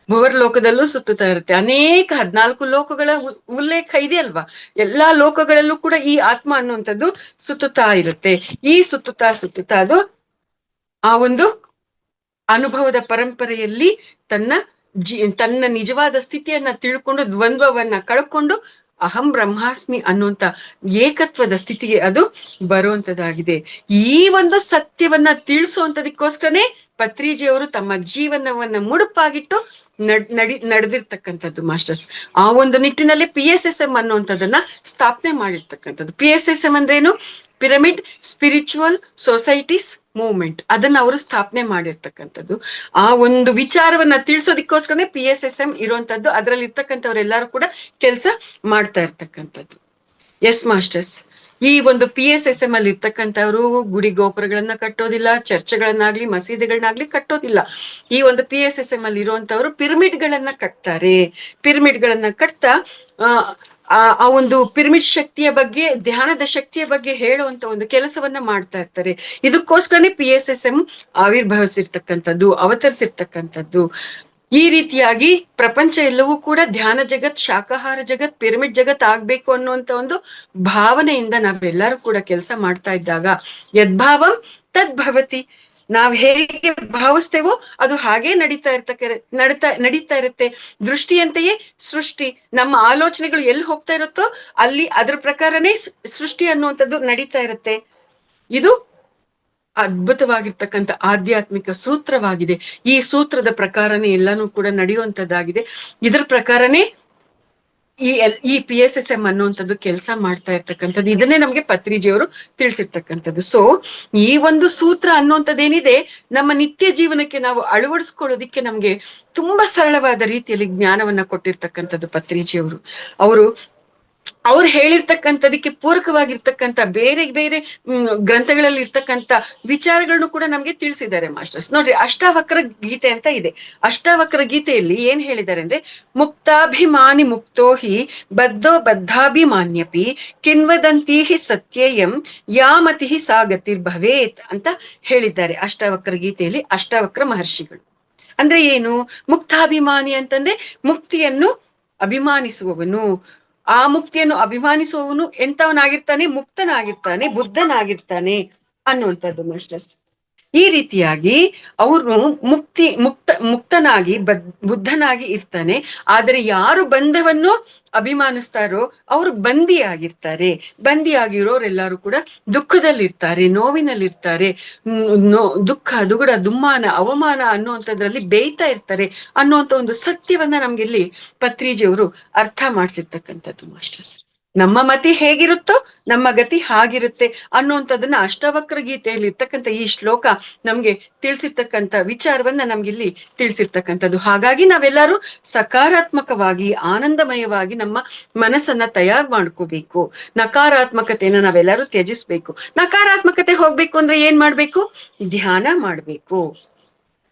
Speaker 1: ಭುವರ್ಲೋಕದಲ್ಲೂ ಸುತ್ತುತ್ತಾ ಇರುತ್ತೆ. ಅನೇಕ 14 ಲೋಕಗಳ ಉಲ್ಲೇಖ ಇದೆ ಅಲ್ವಾ. ಎಲ್ಲಾ ಲೋಕಗಳಲ್ಲೂ ಕೂಡ ಈ ಆತ್ಮ ಅನ್ನುವಂಥದ್ದು ಸುತ್ತುತ್ತಾ ಇರುತ್ತೆ. ಈ ಸುತ್ತುತ್ತಾ ಅದು ಆ ಒಂದು ಅನುಭವದ ಪರಂಪರೆಯಲ್ಲಿ ತನ್ನ ನಿಜವಾದ ಸ್ಥಿತಿಯನ್ನ ತಿಳ್ಕೊಂಡು ದ್ವಂದ್ವವನ್ನ ಕಳ್ಕೊಂಡು ಅಹಂ ಬ್ರಹ್ಮಾಸ್ಮಿ ಅನ್ನುವಂತ ಏಕತ್ವದ ಸ್ಥಿತಿಗೆ ಅದು ಬರುವಂತದ್ದಾಗಿದೆ. ಈ ಒಂದು ಸತ್ಯವನ್ನ ತಿಳಿಸುವಂತದಕ್ಕೋಸ್ಕರನೇ ಪತ್ರಿಜಿಯವರು ತಮ್ಮ ಜೀವನವನ್ನ ಮುಡುಪಾಗಿಟ್ಟು ನಡೆದಿರ್ತಕ್ಕಂಥದ್ದು ಮಾಸ್ಟರ್ಸ್. ಆ ಒಂದು ನಿಟ್ಟಿನಲ್ಲಿ PSSM ಅನ್ನುವಂಥದ್ದನ್ನ ಸ್ಥಾಪನೆ ಮಾಡಿರ್ತಕ್ಕಂಥದ್ದು. PSSM ಅಂದ್ರೇನು? Pyramid spiritual societies movement. ಅದನ್ನ ಅವರು ಸ್ಥಾಪನೆ ಮಾಡಿರ್ತಕ್ಕಂಥದ್ದು. ಆ ಒಂದು ವಿಚಾರವನ್ನ ತಿಳಿಸೋದಕ್ಕೋಸ್ಕರನೇ PSSM ಇರುವಂತದ್ದು. ಅದರಲ್ಲಿ ಇರ್ತಕ್ಕಂಥವ್ರೆಲ್ಲರೂ ಕೂಡ ಕೆಲಸ ಮಾಡ್ತಾ ಇರ್ತಕ್ಕಂಥದ್ದು. ಎಸ್ ಮಾಸ್ಟರ್ಸ್, ಈ ಒಂದು PSSM ಅಲ್ಲಿ ಇರ್ತಕ್ಕಂಥವ್ರು ಗುಡಿ ಗೋಪುರಗಳನ್ನ ಕಟ್ಟೋದಿಲ್ಲ, ಚರ್ಚ್ಗಳನ್ನಾಗ್ಲಿ ಮಸೀದಿಗಳನ್ನಾಗ್ಲಿ ಕಟ್ಟೋದಿಲ್ಲ. ಈ ಒಂದು PSSM ಅಲ್ಲಿ ಇರುವಂತವ್ರು ಪಿರಮಿಡ್ಗಳನ್ನ ಕಟ್ತಾರೆ. ಪಿರಮಿಡ್ಗಳನ್ನ ಕಟ್ತಾ ಆ ಒಂದು ಪಿರಮಿಡ್ ಶಕ್ತಿಯ ಬಗ್ಗೆ, ಧ್ಯಾನದ ಶಕ್ತಿಯ ಬಗ್ಗೆ ಹೇಳುವಂತ ಒಂದು ಕೆಲಸವನ್ನ ಮಾಡ್ತಾ ಇರ್ತಾರೆ. ಇದಕ್ಕೋಸ್ಕರನೇ PSSM ಆವಿರ್ಭವಿಸಿರ್ತಕ್ಕಂಥದ್ದು, ಅವತರಿಸಿರ್ತಕ್ಕಂಥದ್ದು. ಈ ರೀತಿಯಾಗಿ ಪ್ರಪಂಚ ಎಲ್ಲವೂ ಕೂಡ ಧ್ಯಾನ ಜಗತ್, ಶಾಕಾಹಾರ ಜಗತ್, ಪಿರಮಿಡ್ ಜಗತ್ ಆಗ್ಬೇಕು ಅನ್ನುವಂತ ಒಂದು ಭಾವನೆಯಿಂದ ನಾವೆಲ್ಲರೂ ಕೂಡ ಕೆಲಸ ಮಾಡ್ತಾ ಇದ್ದಾಗ ಯದ್ಭಾವಂ ತದ್ಭವತಿ. ನಾವ್ ಹೇಗೆ ಭಾವಿಸ್ತೇವೋ ಅದು ಹಾಗೆ ನಡೀತಾ ಇರುತ್ತೆ. ದೃಷ್ಟಿಯಂತೆಯೇ ಸೃಷ್ಟಿ. ನಮ್ಮ ಆಲೋಚನೆಗಳು ಎಲ್ಲಿ ಹೋಗ್ತಾ ಇರುತ್ತೋ ಅಲ್ಲಿ ಅದ್ರ ಪ್ರಕಾರನೇ ಸೃಷ್ಟಿ ಅನ್ನುವಂಥದ್ದು ನಡೀತಾ ಇರುತ್ತೆ. ಇದು ಅದ್ಭುತವಾಗಿರ್ತಕ್ಕಂಥ ಆಧ್ಯಾತ್ಮಿಕ ಸೂತ್ರವಾಗಿದೆ. ಈ ಸೂತ್ರದ ಪ್ರಕಾರನೇ ಎಲ್ಲಾನು ಕೂಡ ನಡೆಯುವಂತದ್ದಾಗಿದೆ. ಇದರ ಪ್ರಕಾರನೇ ಈ PSSM ಅನ್ನುವಂಥದ್ದು ಕೆಲಸ ಮಾಡ್ತಾ ಇರ್ತಕ್ಕಂಥದ್ದು. ಇದನ್ನೇ ನಮ್ಗೆ ಪತ್ರಿಜಿಯವರು ತಿಳಿಸಿರ್ತಕ್ಕಂಥದ್ದು. ಸೊ ಈ ಒಂದು ಸೂತ್ರ ಅನ್ನುವಂಥದ್ದೇನಿದೆ, ನಮ್ಮ ನಿತ್ಯ ಜೀವನಕ್ಕೆ ನಾವು ಅಳವಡಿಸ್ಕೊಳ್ಳೋದಿಕ್ಕೆ ನಮ್ಗೆ ತುಂಬಾ ಸರಳವಾದ ರೀತಿಯಲ್ಲಿ ಜ್ಞಾನವನ್ನ ಕೊಟ್ಟಿರ್ತಕ್ಕಂಥದ್ದು ಪತ್ರಿಜಿಯವರು. ಅವ್ರು ಹೇಳಿರ್ತಕ್ಕಂಥದಕ್ಕೆ ಪೂರಕವಾಗಿರ್ತಕ್ಕಂಥ ಬೇರೆ ಬೇರೆ ಗ್ರಂಥಗಳಲ್ಲಿ ಇರ್ತಕ್ಕಂಥ ವಿಚಾರಗಳನ್ನು ಕೂಡ ನಮ್ಗೆ ತಿಳಿಸಿದ್ದಾರೆ ಮಾಸ್ಟರ್ಸ್. ನೋಡ್ರಿ, ಅಷ್ಟಾವಕ್ರ ಗೀತೆ ಅಂತ ಇದೆ. ಅಷ್ಟಾವಕ್ರ ಗೀತೆಯಲ್ಲಿ ಏನ್ ಹೇಳಿದ್ದಾರೆ ಅಂದ್ರೆ, ಮುಕ್ತಾಭಿಮಾನಿ ಮುಕ್ತೋ ಹಿ ಬದ್ಧೋ ಬದ್ಧಾಭಿಮಾನ್ಯಪಿ ಕಿನ್ವದಂತಿ ಸತ್ಯಯಂ ಯಾಮತಿ ಸಾ ಗತಿರ್ಭವೇತ್ ಅಂತ ಹೇಳಿದ್ದಾರೆ ಅಷ್ಟಾವಕ್ರ ಗೀತೆಯಲ್ಲಿ ಅಷ್ಟಾವಕ್ರ ಮಹರ್ಷಿಗಳು. ಅಂದ್ರೆ ಏನು? ಮುಕ್ತಾಭಿಮಾನಿ ಅಂತಂದ್ರೆ ಮುಕ್ತಿಯನ್ನು ಅಭಿಮಾನಿಸುವವನು. ಆ ಮುಕ್ತಿಯನ್ನು ಅಭಿಮಾನಿಸುವವನು ಎಂತವನಾಗಿರ್ತಾನೆ? ಮುಕ್ತನಾಗಿರ್ತಾನೆ, ಬುದ್ಧನಾಗಿರ್ತಾನೆ ಅನ್ನುವಂಥದ್ದು ಮಾಸ್ಟರ್ಸ್. ಈ ರೀತಿಯಾಗಿ ಅವರು ಮುಕ್ತನಾಗಿ ಬುದ್ಧನಾಗಿ ಇರ್ತಾನೆ. ಆದರೆ ಯಾರು ಬಂಧವನ್ನು ಅಭಿಮಾನಿಸ್ತಾರೋ ಅವರು ಬಂದಿಯಾಗಿರ್ತಾರೆ. ಬಂದಿಯಾಗಿರೋರೆಲ್ಲರೂ ಕೂಡ ದುಃಖದಲ್ಲಿರ್ತಾರೆ, ನೋವಿನಲ್ಲಿರ್ತಾರೆ. ದುಃಖ, ದುಗುಡ, ದುಮ್ಮಾನ, ಅವಮಾನ ಅನ್ನುವಂಥದ್ರಲ್ಲಿ ಬೇಯ್ತಾ ಇರ್ತಾರೆ ಅನ್ನುವಂಥ ಒಂದು ಸತ್ಯವನ್ನ ನಮ್ಗಿಲ್ಲಿ ಪತ್ರಿಜಿಯವರು ಅರ್ಥ ಮಾಡಿಸಿರ್ತಕ್ಕಂಥದ್ದು ಮಾಸ್ಟರ್ಸ್. ನಮ್ಮ ಮತಿ ಹೇಗಿರುತ್ತೋ ನಮ್ಮ ಗತಿ ಹಾಗಿರುತ್ತೆ ಅನ್ನುವಂಥದ್ದನ್ನ ಅಷ್ಟವಕ್ರ ಗೀತೆಯಲ್ಲಿ ಇರ್ತಕ್ಕಂಥ ಈ ಶ್ಲೋಕ ನಮ್ಗೆ ತಿಳಿಸಿರ್ತಕ್ಕಂಥ ವಿಚಾರವನ್ನ ನಮ್ಗಿಲ್ಲಿ ತಿಳಿಸಿರ್ತಕ್ಕಂಥದ್ದು. ಹಾಗಾಗಿ ನಾವೆಲ್ಲರೂ ಸಕಾರಾತ್ಮಕವಾಗಿ, ಆನಂದಮಯವಾಗಿ ನಮ್ಮ ಮನಸ್ಸನ್ನ ತಯಾರು ಮಾಡ್ಕೋಬೇಕು. ನಕಾರಾತ್ಮಕತೆಯನ್ನ ನಾವೆಲ್ಲರೂ ತ್ಯಜಿಸ್ಬೇಕು. ನಕಾರಾತ್ಮಕತೆ ಹೋಗ್ಬೇಕು ಅಂದ್ರೆ ಏನ್ ಮಾಡ್ಬೇಕು? ಧ್ಯಾನ ಮಾಡ್ಬೇಕು.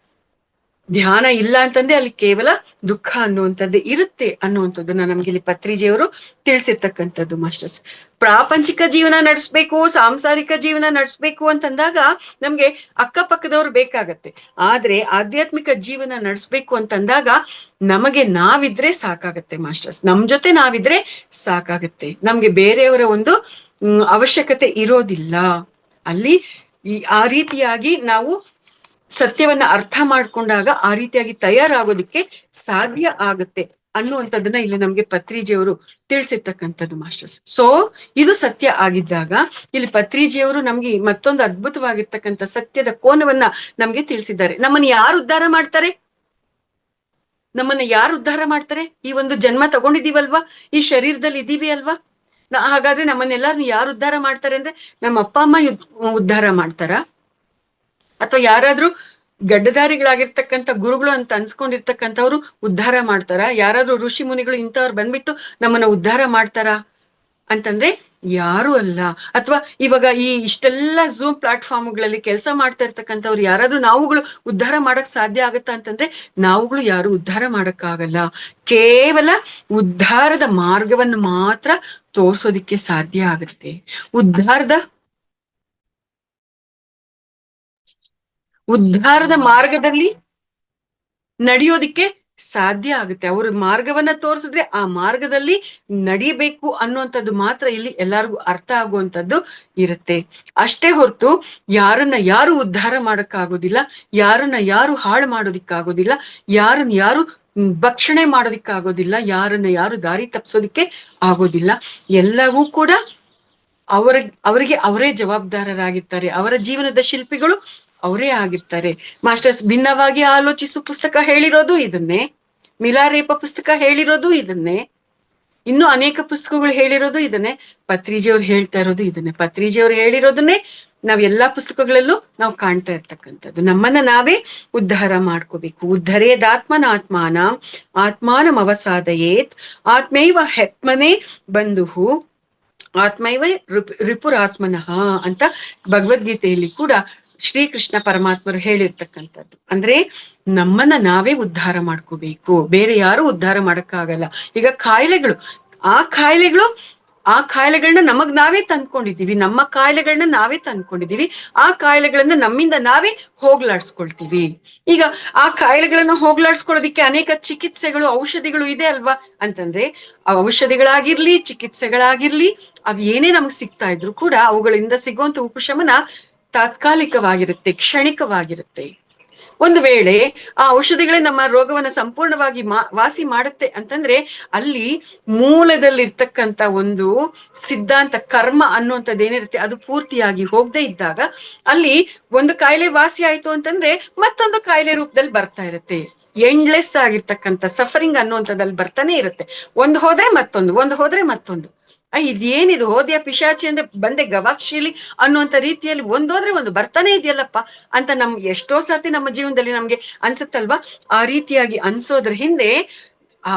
Speaker 1: ಧ್ಯಾನ ಇಲ್ಲ ಅಂತಂದ್ರೆ ಅಲ್ಲಿ ಕೇವಲ ದುಃಖ ಅನ್ನುವಂಥದ್ದು ಇರುತ್ತೆ ಅನ್ನುವಂಥದ್ದನ್ನ ನಮ್ಗೆ ಇಲ್ಲಿ ಪತ್ರಿಜಿಯವರು ತಿಳಿಸಿರ್ತಕ್ಕಂಥದ್ದು ಮಾಸ್ಟರ್ಸ್. ಪ್ರಾಪಂಚಿಕ ಜೀವನ ನಡೆಸ್ಬೇಕು, ಸಾಂಸಾರಿಕ ಜೀವನ ನಡೆಸ್ಬೇಕು ಅಂತಂದಾಗ ನಮ್ಗೆ ಅಕ್ಕಪಕ್ಕದವ್ರು ಬೇಕಾಗತ್ತೆ. ಆದ್ರೆ ಆಧ್ಯಾತ್ಮಿಕ ಜೀವನ ನಡೆಸ್ಬೇಕು ಅಂತಂದಾಗ ನಮಗೆ ನಾವಿದ್ರೆ ಸಾಕಾಗತ್ತೆ ಮಾಸ್ಟರ್ಸ್. ನಮ್ ಜೊತೆ ನಾವಿದ್ರೆ ಸಾಕಾಗತ್ತೆ. ನಮ್ಗೆ ಬೇರೆಯವರ ಒಂದು ಅವಶ್ಯಕತೆ ಇರೋದಿಲ್ಲ. ಅಲ್ಲಿ ಆ ರೀತಿಯಾಗಿ ನಾವು ಸತ್ಯವನ್ನ ಅರ್ಥ ಮಾಡ್ಕೊಂಡಾಗ ಆ ರೀತಿಯಾಗಿ ತಯಾರಾಗೋದಿಕ್ಕೆ ಸಾಧ್ಯ ಆಗುತ್ತೆ ಅನ್ನುವಂಥದ್ದನ್ನ ಇಲ್ಲಿ ನಮ್ಗೆ ಪತ್ರಿಜಿಯವರು ತಿಳಿಸಿರ್ತಕ್ಕಂಥದ್ದು ಮಾಸ್ಟರ್ಸ್. ಸೊ ಇದು ಸತ್ಯ ಆಗಿದ್ದಾಗ ಇಲ್ಲಿ ಪತ್ರಿಜಿಯವರು ನಮ್ಗೆ ಮತ್ತೊಂದು ಅದ್ಭುತವಾಗಿರ್ತಕ್ಕಂಥ ಸತ್ಯದ ಕೋನವನ್ನ ನಮ್ಗೆ ತಿಳಿಸಿದ್ದಾರೆ. ನಮ್ಮನ್ನ ಯಾರು ಉದ್ಧಾರ ಮಾಡ್ತಾರೆ? ನಮ್ಮನ್ನ ಯಾರು ಉದ್ಧಾರ ಮಾಡ್ತಾರೆ? ಈ ಒಂದು ಜನ್ಮ ತಗೊಂಡಿದೀವಲ್ವಾ, ಈ ಶರೀರದಲ್ಲಿ ಇದೀವಿ ಅಲ್ವಾ, ಹಾಗಾದ್ರೆ ನಮ್ಮನ್ನೆಲ್ಲಾರು ಯಾರು ಉದ್ಧಾರ ಮಾಡ್ತಾರೆ ಅಂದ್ರೆ ನಮ್ಮ ಅಪ್ಪ ಅಮ್ಮ ಉದ್ಧಾರ ಮಾಡ್ತಾರ, ಅಥವಾ ಯಾರಾದ್ರೂ ಗಡ್ಡಧಾರಿಗಳಾಗಿರ್ತಕ್ಕಂಥ ಗುರುಗಳು ಅಂತ ಅನ್ಸ್ಕೊಂಡಿರ್ತಕ್ಕಂಥವ್ರು ಉದ್ಧಾರ ಮಾಡ್ತಾರ, ಯಾರಾದ್ರೂ ಋಷಿ ಮುನಿಗಳು ಇಂಥವ್ರು ಬಂದ್ಬಿಟ್ಟು ನಮ್ಮನ್ನ ಉದ್ಧಾರ ಮಾಡ್ತಾರ ಅಂತಂದ್ರೆ ಯಾರು ಅಲ್ಲ. ಅಥವಾ ಇವಾಗ ಈ ಇಷ್ಟೆಲ್ಲ ಝೂಮ್ ಪ್ಲಾಟ್ಫಾರ್ಮ್ಗಳಲ್ಲಿ ಕೆಲಸ ಮಾಡ್ತಾ ಇರ್ತಕ್ಕಂಥವ್ರು ಯಾರಾದ್ರೂ ನಾವುಗಳು ಉದ್ಧಾರ ಮಾಡಕ್ ಸಾಧ್ಯ ಆಗತ್ತಾ ಅಂತಂದ್ರೆ ನಾವುಗಳು ಯಾರು ಉದ್ಧಾರ ಮಾಡಕ್ಕಾಗಲ್ಲ. ಕೇವಲ ಉದ್ಧಾರದ ಮಾರ್ಗವನ್ನು ಮಾತ್ರ ತೋರ್ಸೋದಿಕ್ಕೆ ಸಾಧ್ಯ ಆಗುತ್ತೆ. ಉದ್ಧಾರದ ಮಾರ್ಗದಲ್ಲಿ ನಡೆಯೋದಿಕ್ಕೆ ಸಾಧ್ಯ ಆಗುತ್ತೆ. ಅವ್ರ ಮಾರ್ಗವನ್ನ ತೋರಿಸಿದ್ರೆ ಆ ಮಾರ್ಗದಲ್ಲಿ ನಡಿಬೇಕು ಅನ್ನುವಂಥದ್ದು ಮಾತ್ರ ಇಲ್ಲಿ ಎಲ್ಲರಿಗೂ ಅರ್ಥ ಆಗುವಂಥದ್ದು ಇರುತ್ತೆ. ಅಷ್ಟೇ ಹೊರತು ಯಾರನ್ನ ಯಾರು ಉದ್ಧಾರ ಮಾಡಕ್ಕಾಗೋದಿಲ್ಲ, ಯಾರನ್ನ ಯಾರು ಹಾಳು ಮಾಡೋದಿಕ್ಕಾಗೋದಿಲ್ಲ, ಯಾರನ್ನ ಯಾರು ಭಕ್ಷಣೆ ಮಾಡೋದಿಕ್ಕಾಗೋದಿಲ್ಲ, ಯಾರನ್ನ ಯಾರು ದಾರಿ ತಪ್ಪಿಸೋದಿಕ್ಕೆ ಆಗೋದಿಲ್ಲ. ಎಲ್ಲವೂ ಕೂಡ ಅವರಿಗೆ ಅವರೇ ಜವಾಬ್ದಾರರಾಗಿರ್ತಾರೆ. ಅವರ ಜೀವನದ ಶಿಲ್ಪಿಗಳು ಅವರೇ ಆಗಿರ್ತಾರೆ. ಮಾಸ್ಟರ್ಸ್ ಭಿನ್ನವಾಗಿ ಆಲೋಚಿಸು ಪುಸ್ತಕ ಹೇಳಿರೋದು ಇದನ್ನೇ, ಮಿಲಾರೇಪ ಪುಸ್ತಕ ಹೇಳಿರೋದು ಇದನ್ನೇ, ಇನ್ನು ಅನೇಕ ಪುಸ್ತಕಗಳು ಹೇಳಿರೋದು ಇದನ್ನೇ, ಪತ್ರಿಜಿಯವ್ರು ಹೇಳ್ತಾ ಇರೋದು ಇದನ್ನೇ. ಪತ್ರಿಜಿಯವ್ರು ಹೇಳಿರೋದನ್ನೇ ನಾವ್ ಎಲ್ಲಾ ಪುಸ್ತಕಗಳಲ್ಲೂ ನಾವು ಕಾಣ್ತಾ ಇರ್ತಕ್ಕಂಥದ್ದು. ನಮ್ಮನ್ನ ನಾವೇ ಉದ್ಧಾರ ಮಾಡ್ಕೋಬೇಕು. ಉದ್ಧರೇದಾತ್ಮನಾತ್ಮಾನ ಆತ್ಮಾನಂ ಅವಸಾದಯೇತ್ ಆತ್ಮೈವ ಹೆತ್ಮನೆ ಬಂಧುಹು ಆತ್ಮೈವ ರಿಪುರಾತ್ಮನಃ ಅಂತ ಭಗವದ್ಗೀತೆಯಲ್ಲಿ ಕೂಡ ಶ್ರೀಕೃಷ್ಣ ಪರಮಾತ್ಮರು ಹೇಳಿರ್ತಕ್ಕಂಥದ್ದು. ಅಂದ್ರೆ ನಮ್ಮನ್ನ ನಾವೇ ಉದ್ಧಾರ ಮಾಡ್ಕೋಬೇಕು, ಬೇರೆ ಯಾರು ಉದ್ಧಾರ ಮಾಡಕ್ಕಾಗಲ್ಲ. ಈಗ ಕಾಯಿಲೆಗಳು, ಆ ಕಾಯಿಲೆಗಳನ್ನ ನಮಗ್ ನಾವೇ ತಂದ್ಕೊಂಡಿದೀವಿ, ನಮ್ಮ ಕಾಯಿಲೆಗಳನ್ನ ನಾವೇ ತಂದ್ಕೊಂಡಿದೀವಿ. ಆ ಕಾಯಿಲೆಗಳನ್ನ ನಮ್ಮಿಂದ ನಾವೇ ಹೋಗ್ಲಾಡ್ಸ್ಕೊಳ್ತೀವಿ. ಈಗ ಆ ಕಾಯಿಲೆಗಳನ್ನ ಹೋಗ್ಲಾಡ್ಸ್ಕೊಳ್ಳೋದಿಕ್ಕೆ ಅನೇಕ ಚಿಕಿತ್ಸೆಗಳು, ಔಷಧಿಗಳು ಇದೆ ಅಲ್ವಾ ಅಂತಂದ್ರೆ ಆ ಔಷಧಿಗಳಾಗಿರ್ಲಿ, ಚಿಕಿತ್ಸೆಗಳಾಗಿರ್ಲಿ, ಅವ್ ಏನೇ ನಮಗ್ ಸಿಗ್ತಾ ಇದ್ರು ಕೂಡ ಅವುಗಳಿಂದ ಸಿಗುವಂತ ಉಪಶಮನ ತಾತ್ಕಾಲಿಕವಾಗಿರುತ್ತೆ, ಕ್ಷಣಿಕವಾಗಿರುತ್ತೆ. ಒಂದು ವೇಳೆ ಆ ಔಷಧಿಗಳೇ ನಮ್ಮ ರೋಗವನ್ನ ಸಂಪೂರ್ಣವಾಗಿ ವಾಸಿ ಮಾಡುತ್ತೆ ಅಂತಂದ್ರೆ ಅಲ್ಲಿ ಮೂಲದಲ್ಲಿರ್ತಕ್ಕಂಥ ಒಂದು ಸಿದ್ಧಾಂತ ಕರ್ಮ ಅನ್ನುವಂಥದ್ದು ಏನಿರುತ್ತೆ ಅದು ಪೂರ್ತಿಯಾಗಿ ಹೋಗದೆ ಇದ್ದಾಗ ಅಲ್ಲಿ ಒಂದು ಕಾಯಿಲೆ ವಾಸಿ ಆಯ್ತು ಅಂತಂದ್ರೆ ಮತ್ತೊಂದು ಕಾಯಿಲೆ ರೂಪದಲ್ಲಿ ಬರ್ತಾ ಇರುತ್ತೆ. ಎಂಡ್ಲೆಸ್ ಆಗಿರ್ತಕ್ಕಂಥ ಸಫರಿಂಗ್ ಅನ್ನುವಂಥದ್ದಲ್ಲಿ ಬರ್ತಾನೆ ಇರುತ್ತೆ. ಒಂದು ಹೋದ್ರೆ ಮತ್ತೊಂದು, ಒಂದು ಹೋದ್ರೆ ಮತ್ತೊಂದು. ಇದೇನಿದು ಹೋದ್ಯ ಪಿಶಾಚಿ ಅಂದ್ರೆ ಬಂದೆ ಗವಾಕ್ಷಿಲಿ ಅನ್ನುವಂಥ ರೀತಿಯಲ್ಲಿ ಒಂದೋದ್ರೆ ಒಂದು ಬರ್ತಾನೆ ಇದೆಯಲ್ಲಪ್ಪ ಅಂತ ಎಷ್ಟೋ ಸರ್ತಿ ನಮ್ಮ ಜೀವನದಲ್ಲಿ ನಮ್ಗೆ ಅನ್ಸುತ್ತಲ್ವಾ. ಆ ರೀತಿಯಾಗಿ ಅನ್ಸೋದ್ರ ಹಿಂದೆ ಆ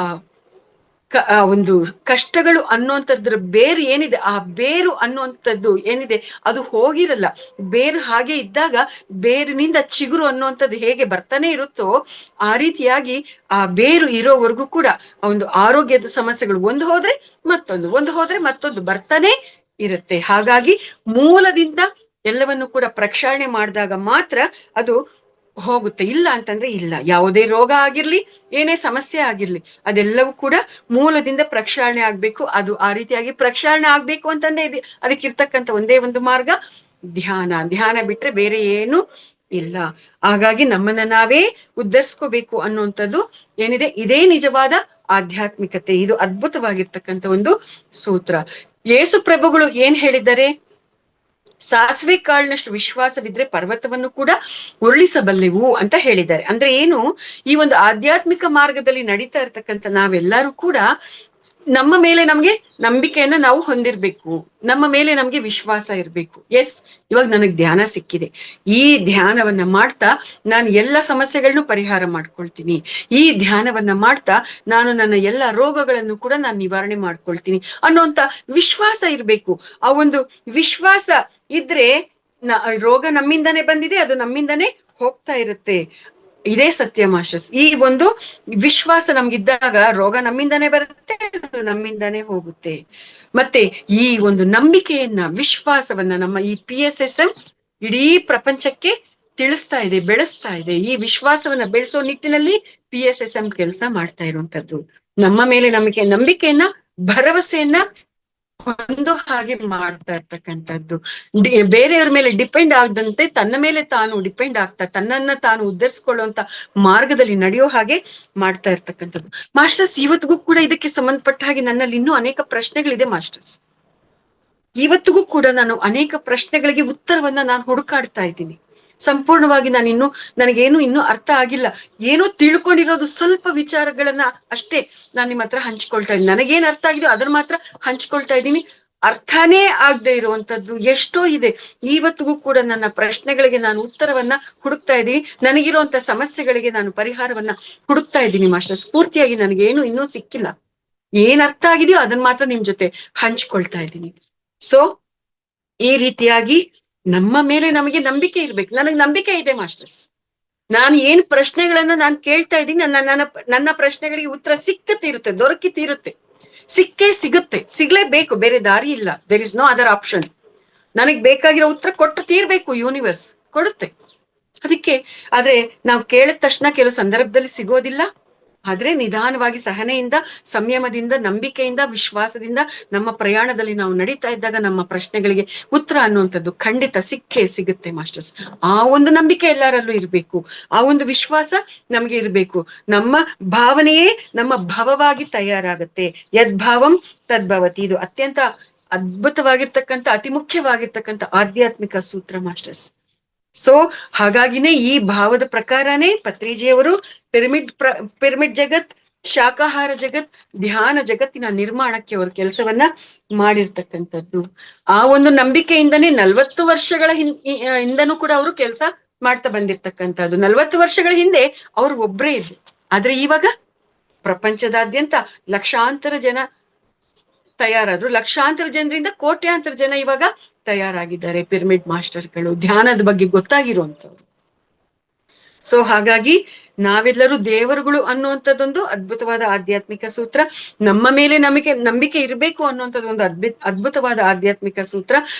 Speaker 1: ಒಂದು ಕಷ್ಟಗಳು ಅನ್ನುವಂಥದ್ರ ಬೇರು ಏನಿದೆ, ಆ ಬೇರು ಅನ್ನುವಂಥದ್ದು ಏನಿದೆ ಅದು ಹೋಗಿರಲ್ಲ. ಬೇರು ಹಾಗೆ ಇದ್ದಾಗ ಬೇರಿನಿಂದ ಚಿಗುರು ಅನ್ನುವಂಥದ್ದು ಹೇಗೆ ಬರ್ತಾನೆ ಇರುತ್ತೋ ಆ ರೀತಿಯಾಗಿ ಆ ಬೇರು ಇರೋವರೆಗೂ ಕೂಡ ಒಂದು ಆರೋಗ್ಯದ ಸಮಸ್ಯೆಗಳು ಒಂದು ಹೋದ್ರೆ ಮತ್ತೊಂದು, ಒಂದು ಹೋದ್ರೆ ಮತ್ತೊಂದು ಬರ್ತಾನೆ ಇರುತ್ತೆ. ಹಾಗಾಗಿ ಮೂಲದಿಂದ ಎಲ್ಲವನ್ನು ಕೂಡ ಪ್ರಕ್ಷಾಳನೆ ಮಾಡಿದಾಗ ಮಾತ್ರ ಅದು ಹೋಗುತ್ತೆ. ಇಲ್ಲ ಅಂತಂದ್ರೆ ಇಲ್ಲ. ಯಾವುದೇ ರೋಗ ಆಗಿರ್ಲಿ, ಏನೇ ಸಮಸ್ಯೆ ಆಗಿರ್ಲಿ, ಅದೆಲ್ಲವೂ ಕೂಡ ಮೂಲದಿಂದ ಪ್ರಕ್ಷಾಳನೆ ಆಗ್ಬೇಕು. ಅದು ಆ ರೀತಿಯಾಗಿ ಪ್ರಕ್ಷಾಳನೆ ಆಗ್ಬೇಕು ಅಂತಂದ್ರೆ ಅದಕ್ಕಿರ್ತಕ್ಕಂಥ ಒಂದೇ ಒಂದು ಮಾರ್ಗ ಧ್ಯಾನ. ಧ್ಯಾನ ಬಿಟ್ರೆ ಬೇರೆ ಏನು ಇಲ್ಲ. ಹಾಗಾಗಿ ನಮ್ಮನ್ನ ನಾವೇ ಉದ್ಧರಿಸ್ಕೋಬೇಕು ಅನ್ನುವಂಥದ್ದು ಏನಿದೆ ಇದೇ ನಿಜವಾದ ಆಧ್ಯಾತ್ಮಿಕತೆ. ಇದು ಅದ್ಭುತವಾಗಿರ್ತಕ್ಕಂಥ ಒಂದು ಸೂತ್ರ. ಯೇಸು ಪ್ರಭುಗಳು ಏನ್ ಹೇಳಿದ್ದಾರೆ? ಸಾಸಿವೆ ಕಾಳಿನಷ್ಟು ವಿಶ್ವಾಸವಿದ್ರೆ ಪರ್ವತವನ್ನು ಕೂಡ ಉರುಳಿಸಬಲ್ಲೆವು ಅಂತ ಹೇಳಿದ್ದಾರೆ. ಅಂದ್ರೆ ಏನು? ಈ ಒಂದು ಆಧ್ಯಾತ್ಮಿಕ ಮಾರ್ಗದಲ್ಲಿ ನಡೀತಾ ಇರ್ತಕ್ಕಂಥ ನಾವೆಲ್ಲರೂ ಕೂಡ ನಮ್ಮ ಮೇಲೆ ನಮ್ಗೆ ನಂಬಿಕೆಯನ್ನ ನಾವು ಹೊಂದಿರ್ಬೇಕು, ನಮ್ಮ ಮೇಲೆ ನಮ್ಗೆ ವಿಶ್ವಾಸ ಇರ್ಬೇಕು. ಎಸ್, ಇವಾಗ ನನಗ್ ಧ್ಯಾನ ಸಿಕ್ಕಿದೆ, ಈ ಧ್ಯಾನವನ್ನ ಮಾಡ್ತಾ ನಾನು ಎಲ್ಲ ಸಮಸ್ಯೆಗಳನ್ನು ಪರಿಹಾರ ಮಾಡ್ಕೊಳ್ತೀನಿ, ಈ ಧ್ಯಾನವನ್ನ ಮಾಡ್ತಾ ನಾನು ನನ್ನ ಎಲ್ಲ ರೋಗಗಳನ್ನು ಕೂಡ ನಾನು ನಿವಾರಣೆ ಮಾಡ್ಕೊಳ್ತೀನಿ ಅನ್ನೋಂತ ವಿಶ್ವಾಸ ಇರ್ಬೇಕು. ಆ ಒಂದು ವಿಶ್ವಾಸ ಇದ್ರೆ ರೋಗ ನಮ್ಮಿಂದನೇ ಬಂದಿದೆ, ಅದು ನಮ್ಮಿಂದನೇ ಹೋಗ್ತಾ ಇರುತ್ತೆ. ಇದೇ ಸತ್ಯ ಮಾಸ್ಟರ್ಸ್. ಈ ಒಂದು ವಿಶ್ವಾಸ ನಮ್ಗಿದ್ದಾಗ ರೋಗ ನಮ್ಮಿಂದಾನೇ ಬರುತ್ತೆ, ಅದು ನಮ್ಮಿಂದಾನೇ ಹೋಗುತ್ತೆ. ಮತ್ತೆ ಈ ಒಂದು ನಂಬಿಕೆಯನ್ನ, ವಿಶ್ವಾಸವನ್ನ ನಮ್ಮ ಈ PSSM ಇಡೀ ಪ್ರಪಂಚಕ್ಕೆ ತಿಳಿಸ್ತಾ ಇದೆ, ಬೆಳೆಸ್ತಾ ಇದೆ. ಈ ವಿಶ್ವಾಸವನ್ನ ಬೆಳೆಸೋ ನಿಟ್ಟಿನಲ್ಲಿ PSSM ಕೆಲಸ ಮಾಡ್ತಾ ಇರುವಂತದ್ದು. ನಮ್ಮ ಮೇಲೆ ನಂಬಿಕೆಯನ್ನ, ಭರವಸೆಯನ್ನ ಒಂದು ಹಾಗೆ ಮಾಡ್ತಾ ಇರ್ತಕ್ಕಂಥದ್ದು. ಬೇರೆಯವ್ರ ಮೇಲೆ ಡಿಪೆಂಡ್ ಆಗದಂತೆ ತನ್ನ ಮೇಲೆ ತಾನು ಡಿಪೆಂಡ್ ಆಗ್ತಾ ತನ್ನನ್ನ ತಾನು ಉದ್ಧರಿಸ್ಕೊಳ್ಳುವಂತ ಮಾರ್ಗದಲ್ಲಿ ನಡೆಯೋ ಹಾಗೆ ಮಾಡ್ತಾ ಇರ್ತಕ್ಕಂಥದ್ದು. ಮಾಸ್ಟರ್ಸ್, ಇವತ್ತಿಗೂ ಕೂಡ ಇದಕ್ಕೆ ಸಂಬಂಧಪಟ್ಟ ಹಾಗೆ ನನ್ನಲ್ಲಿ ಇನ್ನೂ ಅನೇಕ ಪ್ರಶ್ನೆಗಳಿದೆ ಮಾಸ್ಟರ್ಸ್. ಇವತ್ತಿಗೂ ಕೂಡ ನಾನು ಅನೇಕ ಪ್ರಶ್ನೆಗಳಿಗೆ ಉತ್ತರವನ್ನ ನಾನು ಹುಡುಕಾಡ್ತಾ ಇದ್ದೀನಿ. ಸಂಪೂರ್ಣವಾಗಿ ನನಗೇನು ಇನ್ನೂ ಅರ್ಥ ಆಗಿಲ್ಲ. ಏನೋ ತಿಳ್ಕೊಂಡಿರೋದು ಸ್ವಲ್ಪ ವಿಚಾರಗಳನ್ನ ಅಷ್ಟೇ ನಾನು ನಿಮ್ಮ ಹತ್ರ ಹಂಚ್ಕೊಳ್ತಾ ಇದ್ದೀನಿ. ನನಗೇನ್ ಅರ್ಥ ಆಗಿದೆಯೋ ಅದನ್ನ ಮಾತ್ರ ಹಂಚ್ಕೊಳ್ತಾ ಇದ್ದೀನಿ. ಅರ್ಥನೇ ಆಗದೆ ಇರುವಂತದ್ದು ಎಷ್ಟೋ ಇದೆ. ಇವತ್ತಿಗೂ ಕೂಡ ನನ್ನ ಪ್ರಶ್ನೆಗಳಿಗೆ ನಾನು ಉತ್ತರವನ್ನ ಹುಡುಕ್ತಾ ಇದ್ದೀನಿ. ನನಗಿರುವಂತ ಸಮಸ್ಯೆಗಳಿಗೆ ನಾನು ಪರಿಹಾರವನ್ನ ಹುಡುಕ್ತಾ ಇದ್ದೀನಿ ಮಾಸ್ಟರ್. ಸ್ಫೂರ್ತಿಯಾಗಿ ನನಗೇನು ಇನ್ನೂ ಸಿಕ್ಕಿಲ್ಲ. ಏನ್ ಅರ್ಥ ಆಗಿದೆಯೋ ಅದನ್ನ ಮಾತ್ರ ನಿಮ್ ಜೊತೆ ಹಂಚ್ಕೊಳ್ತಾ ಇದ್ದೀನಿ. ಸೊ ಈ ರೀತಿಯಾಗಿ ನಮ್ಮ ಮೇಲೆ ನಮಗೆ ನಂಬಿಕೆ ಇರ್ಬೇಕು. ನನಗೆ ನಂಬಿಕೆ ಇದೆ ಮಾಸ್ಟರ್ಸ್. ನಾನು ಏನ್ ಪ್ರಶ್ನೆಗಳನ್ನ ನಾನು ಕೇಳ್ತಾ ಇದ್ದೀನಿ, ನನ್ನ ಪ್ರಶ್ನೆಗಳಿಗೆ ಉತ್ತರ ಸಿಕ್ಕುತ್ತಿರುತ್ತೆ, ದೊರಕಿತಿರುತ್ತೆ, ಸಿಕ್ಕೇ ಸಿಗುತ್ತೆ, ಸಿಗ್ಲೇಬೇಕು, ಬೇರೆ ದಾರಿ ಇಲ್ಲ. There is no other option. ನನಗ್ ಬೇಕಾಗಿರೋ ಉತ್ತರ ಕೊಟ್ಟು ತೀರ್ಬೇಕು, ಯೂನಿವರ್ಸ್ ಕೊಡುತ್ತೆ. ಅದಕ್ಕೆ ಆದ್ರೆ ನಾವು ಕೇಳಿದ ತಕ್ಷಣ ಕೆಲವು ಸಂದರ್ಭದಲ್ಲಿ ಸಿಗೋದಿಲ್ಲ. ಆದ್ರೆ ನಿಧಾನವಾಗಿ ಸಹನೆಯಿಂದ, ಸಂಯಮದಿಂದ, ನಂಬಿಕೆಯಿಂದ, ವಿಶ್ವಾಸದಿಂದ ನಮ್ಮ ಪ್ರಯಾಣದಲ್ಲಿ ನಾವು ನಡೀತಾ ಇದ್ದಾಗ ನಮ್ಮ ಪ್ರಶ್ನೆಗಳಿಗೆ ಉತ್ತರ ಅನ್ನುವಂಥದ್ದು ಖಂಡಿತ ಸಿಕ್ಕೇ ಸಿಗುತ್ತೆ ಮಾಸ್ಟರ್ಸ್. ಆ ಒಂದು ನಂಬಿಕೆ ಎಲ್ಲರಲ್ಲೂ ಇರ್ಬೇಕು, ಆ ಒಂದು ವಿಶ್ವಾಸ ನಮ್ಗೆ ಇರ್ಬೇಕು. ನಮ್ಮ ಭಾವನೆಯೇ ನಮ್ಮ ಭವವಾಗಿ ತಯಾರಾಗತ್ತೆ. ಯದ್ಭಾವಂ ತದ್ಭವತಿ. ಇದು ಅತ್ಯಂತ ಅದ್ಭುತವಾಗಿರ್ತಕ್ಕಂಥ, ಅತಿ ಮುಖ್ಯವಾಗಿರ್ತಕ್ಕಂಥ ಆಧ್ಯಾತ್ಮಿಕ ಸೂತ್ರ ಮಾಸ್ಟರ್ಸ್. ಸೊ ಹಾಗಾಗಿನೇ ಈ ಭಾವದ ಪ್ರಕಾರನೇ ಪತ್ರಿಜಿಯವರು ಪಿರಮಿಡ್ ಜಗತ್, ಶಾಕಾಹಾರ ಜಗತ್, ಧ್ಯಾನ ಜಗತ್ತಿನ ನಿರ್ಮಾಣಕ್ಕೆ ಅವರು ಕೆಲಸವನ್ನ ಮಾಡಿರ್ತಕ್ಕಂಥದ್ದು. ಆ ಒಂದು ನಂಬಿಕೆಯಿಂದನೇ 40 ವರ್ಷಗಳ ಹಿಂದನೂ ಕೂಡ ಅವರು ಕೆಲಸ ಮಾಡ್ತಾ ಬಂದಿರ್ತಕ್ಕಂಥದ್ದು. 40 ವರ್ಷಗಳ ಹಿಂದೆ ಅವ್ರು ಒಬ್ರೇ ಇದ್ರು. ಆದ್ರೆ ಇವಾಗ ಪ್ರಪಂಚದಾದ್ಯಂತ ಲಕ್ಷಾಂತರ ಜನ ತಯಾರಾದ್ರು. ಲಕ್ಷಾಂತರ ಜನರಿಂದ ಕೋಟ್ಯಾಂತರ ಜನ ಇವಾಗ ತಯಾರಾಗಿದ್ದಾರೆ, ಪಿರಮಿಡ್ ಮಾಸ್ಟರ್ಗಳು, ಧ್ಯಾನದ ಬಗ್ಗೆ ಗೊತ್ತಾಗಿರುವಂತವ್ರು. ಸೊ ಹಾಗಾಗಿ ನಾವೆಲ್ಲರೂ ದೇವರುಗಳು ಅನ್ನುವಂಥದ್ದೊಂದು ಅದ್ಭುತವಾದ ಆಧ್ಯಾತ್ಮಿಕ ಸೂತ್ರ. ನಮ್ಮ ಮೇಲೆ ನಮಗೆ ನಂಬಿಕೆ ಇರಬೇಕು ಅನ್ನುವಂಥದ್ದೊಂದು ಅದ್ಭುತವಾದ ಆಧ್ಯಾತ್ಮಿಕ ಸೂತ್ರ.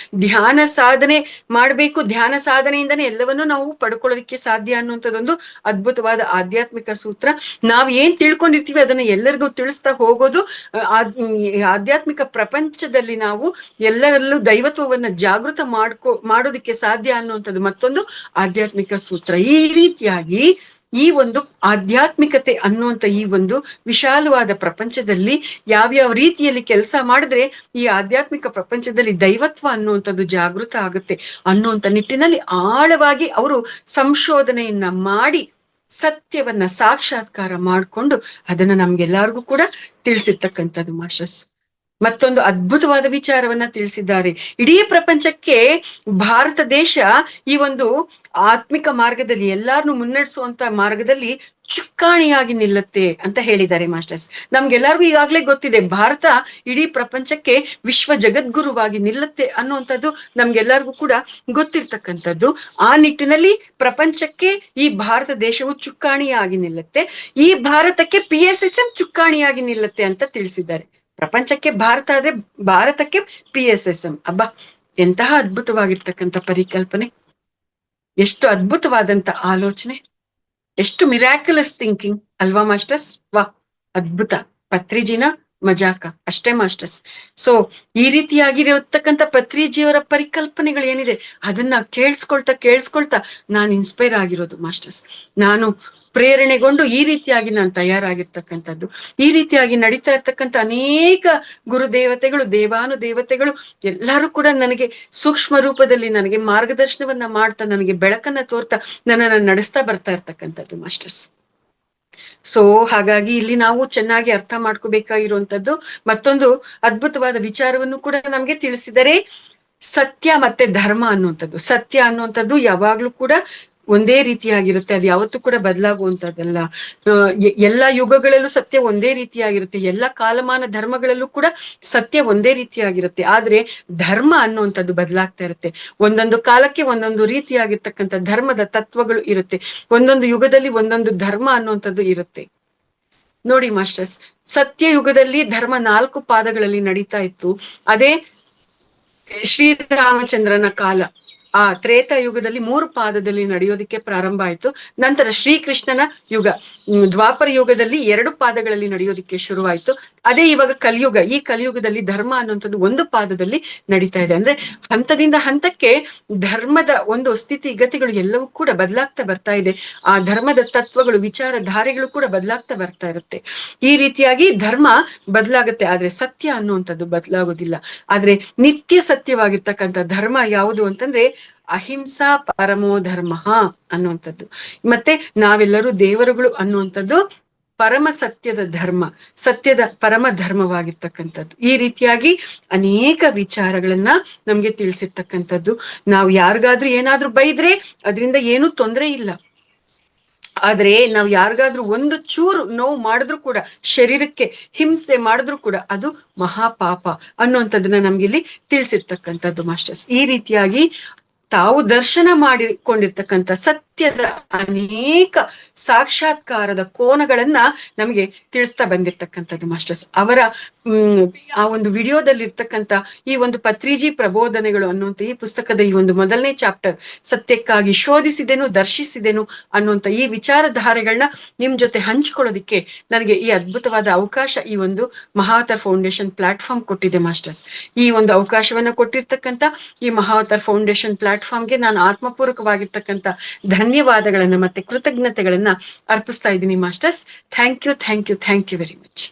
Speaker 1: ಧ್ಯಾನ ಸಾಧನೆ ಮಾಡ್ಬೇಕು, ಧ್ಯಾನ ಸಾಧನೆಯಿಂದನೇ ಎಲ್ಲವನ್ನೂ ನಾವು ಪಡ್ಕೊಳ್ಳೋದಕ್ಕೆ ಸಾಧ್ಯ ಅನ್ನುವಂಥದ್ದೊಂದು ಅದ್ಭುತವಾದ ಆಧ್ಯಾತ್ಮಿಕ ಸೂತ್ರ. ನಾವ್ ಏನ್ ತಿಳ್ಕೊಂಡಿರ್ತೀವಿ ಅದನ್ನ ಎಲ್ಲರಿಗೂ ತಿಳಿಸ್ತಾ ಹೋಗೋದು. ಆಧ್ಯಾತ್ಮಿಕ ಪ್ರಪಂಚದಲ್ಲಿ ನಾವು ಎಲ್ಲರಲ್ಲೂ ದೈವತ್ವವನ್ನ ಜಾಗೃತ ಮಾಡೋದಕ್ಕೆ ಸಾಧ್ಯ ಅನ್ನುವಂಥದ್ದು ಮತ್ತೊಂದು ಆಧ್ಯಾತ್ಮಿಕ ಸೂತ್ರ. ಈ ರೀತಿಯಾಗಿ ಈ ಒಂದು ಆಧ್ಯಾತ್ಮಿಕತೆ ಅನ್ನುವಂಥ ಈ ಒಂದು ವಿಶಾಲವಾದ ಪ್ರಪಂಚದಲ್ಲಿ ಯಾವ್ಯಾವ ರೀತಿಯಲ್ಲಿ ಕೆಲಸ ಮಾಡಿದ್ರೆ ಈ ಆಧ್ಯಾತ್ಮಿಕ ಪ್ರಪಂಚದಲ್ಲಿ ದೈವತ್ವ ಅನ್ನುವಂಥದ್ದು ಜಾಗೃತ ಆಗುತ್ತೆ ಅನ್ನುವಂಥ ನಿಟ್ಟಿನಲ್ಲಿ ಆಳವಾಗಿ ಅವರು ಸಂಶೋಧನೆಯನ್ನ ಮಾಡಿ ಸತ್ಯವನ್ನ ಸಾಕ್ಷಾತ್ಕಾರ ಮಾಡಿಕೊಂಡು ಅದನ್ನ ನಮ್ಗೆಲ್ಲರಿಗೂ ಕೂಡ ತಿಳಿಸಿರ್ತಕ್ಕಂಥದ್ದು ಮಾಸ್ಟರ್ಸ್. ಮತ್ತೊಂದು ಅದ್ಭುತವಾದ ವಿಚಾರವನ್ನ ತಿಳಿಸಿದ್ದಾರೆ. ಇಡೀ ಪ್ರಪಂಚಕ್ಕೆ ಭಾರತ ದೇಶ ಈ ಒಂದು ಆತ್ಮಿಕ ಮಾರ್ಗದಲ್ಲಿ ಎಲ್ಲಾರನ್ನು ಮುನ್ನಡೆಸುವಂತ ಮಾರ್ಗದಲ್ಲಿ ಚುಕ್ಕಾಣಿಯಾಗಿ ನಿಲ್ಲುತ್ತೆ ಅಂತ ಹೇಳಿದ್ದಾರೆ ಮಾಸ್ಟರ್ಸ್. ನಮ್ಗೆಲ್ಲರಿಗೂ ಈಗಾಗ್ಲೇ ಗೊತ್ತಿದೆ, ಭಾರತ ಇಡೀ ಪ್ರಪಂಚಕ್ಕೆ ವಿಶ್ವ ಜಗದ್ಗುರುವಾಗಿ ನಿಲ್ಲುತ್ತೆ ಅನ್ನುವಂಥದ್ದು ನಮ್ಗೆಲ್ಲರಿಗೂ ಕೂಡ ಗೊತ್ತಿರ್ತಕ್ಕಂಥದ್ದು. ಆ ನಿಟ್ಟಿನಲ್ಲಿ ಪ್ರಪಂಚಕ್ಕೆ ಈ ಭಾರತ ದೇಶವು ಚುಕ್ಕಾಣಿಯಾಗಿ ನಿಲ್ಲುತ್ತೆ. ಈ ಭಾರತಕ್ಕೆ PSSM ಚುಕ್ಕಾಣಿಯಾಗಿ ನಿಲ್ಲುತ್ತೆ ಅಂತ ತಿಳಿಸಿದ್ದಾರೆ. ಪ್ರಪಂಚಕ್ಕೆ ಭಾರತ ಆದ್ರೆ ಭಾರತಕ್ಕೆ PSSM. ಅಬ್ಬಾ, ಎಂತಹ ಅದ್ಭುತವಾಗಿರ್ತಕ್ಕಂಥ ಪರಿಕಲ್ಪನೆ, ಎಷ್ಟು ಅದ್ಭುತವಾದಂತ ಆಲೋಚನೆ, ಎಷ್ಟು ಮಿರಾಕ್ಯುಲಸ್ ಥಿಂಕಿಂಗ್ ಅಲ್ವಾ ಮಾಸ್ಟರ್ಸ್? ವಾ, ಅದ್ಭುತ. ಪತ್ರಿಜಿನ ಮಜಾಕ ಅಷ್ಟೇ ಮಾಸ್ಟರ್ಸ್. ಸೊ ಈ ರೀತಿಯಾಗಿರತಕ್ಕಂಥ ಪತ್ರಿಜಿಯವರ ಪರಿಕಲ್ಪನೆಗಳು ಏನಿದೆ ಅದನ್ನ ಕೇಳಿಸ್ಕೊಳ್ತಾ ನಾನು ಇನ್ಸ್ಪೈರ್ ಆಗಿರೋದು ಮಾಸ್ಟರ್ಸ್. ನಾನು ಪ್ರೇರಣೆಗೊಂಡು ಈ ರೀತಿಯಾಗಿ ನಾನು ತಯಾರಾಗಿರ್ತಕ್ಕಂಥದ್ದು. ಈ ರೀತಿಯಾಗಿ ನಡೀತಾ ಇರ್ತಕ್ಕಂಥ ಅನೇಕ ಗುರುದೇವತೆಗಳು, ದೇವಾನುದೇವತೆಗಳು ಎಲ್ಲರೂ ಕೂಡ ನನಗೆ ಸೂಕ್ಷ್ಮ ರೂಪದಲ್ಲಿ ನನಗೆ ಮಾರ್ಗದರ್ಶನವನ್ನ ಮಾಡ್ತಾ, ನನಗೆ ಬೆಳಕನ್ನ ತೋರ್ತಾ ನನ್ನನ್ನು ನಡೆಸ್ತಾ ಬರ್ತಾ ಇರ್ತಕ್ಕಂಥದ್ದು ಮಾಸ್ಟರ್ಸ್. ಸೊ ಹಾಗಾಗಿ ಇಲ್ಲಿ ನಾವು ಚೆನ್ನಾಗಿ ಅರ್ಥ ಮಾಡ್ಕೋಬೇಕಾಗಿರುವಂತದ್ದು ಮತ್ತೊಂದು ಅದ್ಭುತವಾದ ವಿಚಾರವನ್ನು ಕೂಡ ನಮ್ಗೆ ತಿಳಿಸಿದರೆ, ಸತ್ಯ ಮತ್ತೆ ಧರ್ಮ ಅನ್ನುವಂಥದ್ದು. ಸತ್ಯ ಅನ್ನುವಂಥದ್ದು ಯಾವಾಗ್ಲೂ ಕೂಡ ಒಂದೇ ರೀತಿಯಾಗಿರುತ್ತೆ, ಅದು ಯಾವತ್ತೂ ಕೂಡ ಬದಲಾಗುವಂಥದ್ದಲ್ಲ. ಎಲ್ಲಾ ಯುಗಗಳಲ್ಲೂ ಸತ್ಯ ಒಂದೇ ರೀತಿಯಾಗಿರುತ್ತೆ, ಎಲ್ಲ ಕಾಲಮಾನ ಧರ್ಮಗಳಲ್ಲೂ ಕೂಡ ಸತ್ಯ ಒಂದೇ ರೀತಿಯಾಗಿರುತ್ತೆ. ಆದ್ರೆ ಧರ್ಮ ಅನ್ನುವಂಥದ್ದು ಬದಲಾಗ್ತಾ ಇರುತ್ತೆ. ಒಂದೊಂದು ಕಾಲಕ್ಕೆ ಒಂದೊಂದು ರೀತಿಯಾಗಿರ್ತಕ್ಕಂಥ ಧರ್ಮದ ತತ್ವಗಳು ಇರುತ್ತೆ. ಒಂದೊಂದು ಯುಗದಲ್ಲಿ ಒಂದೊಂದು ಧರ್ಮ ಅನ್ನುವಂಥದ್ದು ಇರುತ್ತೆ. ನೋಡಿ ಮಾಸ್ಟರ್ಸ್, ಸತ್ಯ ಯುಗದಲ್ಲಿ ಧರ್ಮ 4 ಪಾದಗಳಲ್ಲಿ ನಡೀತಾ ಇತ್ತು. ಅದೇ ಶ್ರೀರಾಮಚಂದ್ರನ ಕಾಲ. ಆ ತ್ರೇತ ಯುಗದಲ್ಲಿ 3 ಪಾದದಲ್ಲಿ ನಡೆಯೋದಕ್ಕೆ ಪ್ರಾರಂಭ ಆಯ್ತು. ನಂತರ ಶ್ರೀಕೃಷ್ಣನ ಯುಗ, ದ್ವಾಪರ ಯುಗದಲ್ಲಿ 2 ಪಾದಗಳಲ್ಲಿ ನಡೆಯೋದಕ್ಕೆ ಶುರುವಾಯ್ತು. ಅದೇ ಇವಾಗ ಕಲಿಯುಗ, ಈ ಕಲಿಯುಗದಲ್ಲಿ ಧರ್ಮ ಅನ್ನುವಂಥದ್ದು 1 ಪಾದದಲ್ಲಿ ನಡೀತಾ ಇದೆ. ಅಂದ್ರೆ ಹಂತದಿಂದ ಹಂತಕ್ಕೆ ಧರ್ಮದ ಒಂದು ಸ್ಥಿತಿಗತಿಗಳು ಎಲ್ಲವೂ ಕೂಡ ಬದಲಾಗ್ತಾ ಬರ್ತಾ ಇದೆ. ಆ ಧರ್ಮದ ತತ್ವಗಳು, ವಿಚಾರಧಾರೆಗಳು ಕೂಡ ಬದಲಾಗ್ತಾ ಬರ್ತಾ ಇರುತ್ತೆ. ಈ ರೀತಿಯಾಗಿ ಧರ್ಮ ಬದಲಾಗುತ್ತೆ, ಆದ್ರೆ ಸತ್ಯ ಅನ್ನುವಂಥದ್ದು ಬದಲಾಗೋದಿಲ್ಲ. ಆದ್ರೆ ನಿತ್ಯ ಸತ್ಯವಾಗಿರ್ತಕ್ಕಂಥ ಧರ್ಮ ಯಾವುದು ಅಂತಂದ್ರೆ ಅಹಿಂಸಾ ಪರಮೋ ಧರ್ಮ ಅನ್ನುವಂಥದ್ದು. ಮತ್ತೆ ನಾವೆಲ್ಲರೂ ದೇವರುಗಳು ಅನ್ನುವಂಥದ್ದು ಪರಮ ಸತ್ಯದ ಧರ್ಮ, ಸತ್ಯದ ಪರಮ ಧರ್ಮವಾಗಿರ್ತಕ್ಕಂಥದ್ದು. ಈ ರೀತಿಯಾಗಿ ಅನೇಕ ವಿಚಾರಗಳನ್ನ ನಮ್ಗೆ ತಿಳಿಸಿರ್ತಕ್ಕಂಥದ್ದು. ನಾವು ಯಾರಿಗಾದ್ರೂ ಏನಾದ್ರೂ ಬೈದ್ರೆ ಅದರಿಂದ ಏನೂ ತೊಂದರೆ ಇಲ್ಲ. ಆದ್ರೆ ನಾವು ಯಾರಿಗಾದ್ರೂ ಒಂದು ಚೂರು ನೋವು ಮಾಡಿದ್ರು ಕೂಡ, ಶರೀರಕ್ಕೆ ಹಿಂಸೆ ಮಾಡಿದ್ರು ಕೂಡ ಅದು ಮಹಾಪಾಪ ಅನ್ನುವಂಥದ್ದನ್ನ ನಮ್ಗಿಲ್ಲಿ ತಿಳಿಸಿರ್ತಕ್ಕಂಥದ್ದು ಮಾಸ್ಟರ್ಸ್. ಈ ರೀತಿಯಾಗಿ ತಾವು ದರ್ಶನ ಮಾಡಿಕೊಂಡಿರ್ತಕ್ಕಂಥ ಸತ್ಯದ ಅನೇಕ ಸಾಕ್ಷಾತ್ಕಾರದ ಕೋನಗಳನ್ನ ನಮಗೆ ತಿಳಿಸ್ತಾ ಬಂದಿರ್ತಕ್ಕಂಥದ್ದು ಮಾಸ್ಟರ್ಸ್. ಅವರ ಆ ಒಂದು ವಿಡಿಯೋದಲ್ಲಿ ಇರ್ತಕ್ಕಂಥ ಈ ಒಂದು ಪತ್ರಿಜಿ ಪ್ರಬೋಧನೆಗಳು ಅನ್ನುವಂಥ ಈ ಪುಸ್ತಕದ ಈ ಒಂದು ಮೊದಲನೇ ಚಾಪ್ಟರ್, ಸತ್ಯಕ್ಕಾಗಿ ಶೋಧಿಸಿದೆನು ದರ್ಶಿಸಿದೆನು ಅನ್ನುವಂಥ ಈ ವಿಚಾರಧಾರೆಗಳನ್ನ ನಿಮ್ ಜೊತೆ ಹಂಚ್ಕೊಳ್ಳೋದಿಕ್ಕೆ ನನಗೆ ಈ ಅದ್ಭುತವಾದ ಅವಕಾಶ ಈ ಒಂದು ಮಹಾವತಾರ್ ಫೌಂಡೇಶನ್ ಪ್ಲಾಟ್ಫಾರ್ಮ್ ಕೊಟ್ಟಿದೆ ಮಾಸ್ಟರ್ಸ್. ಈ ಒಂದು ಅವಕಾಶವನ್ನ ಕೊಟ್ಟಿರ್ತಕ್ಕಂಥ ಈ ಮಹಾವತಾರ್ ಫೌಂಡೇಶನ್ ಪ್ಲಾಟ್ಫಾರ್ಮ್ಗೆ ನಾನು ಆತ್ಮಪೂರ್ವಕವಾಗಿರ್ತಕ್ಕಂಥ ಧನ್ಯವಾದಗಳನ್ನ ಮತ್ತೆ ಕೃತಜ್ಞತೆಗಳನ್ನ ಅರ್ಪಿಸ್ತಾ ಇದ್ದೀನಿ masters. Thank you very much.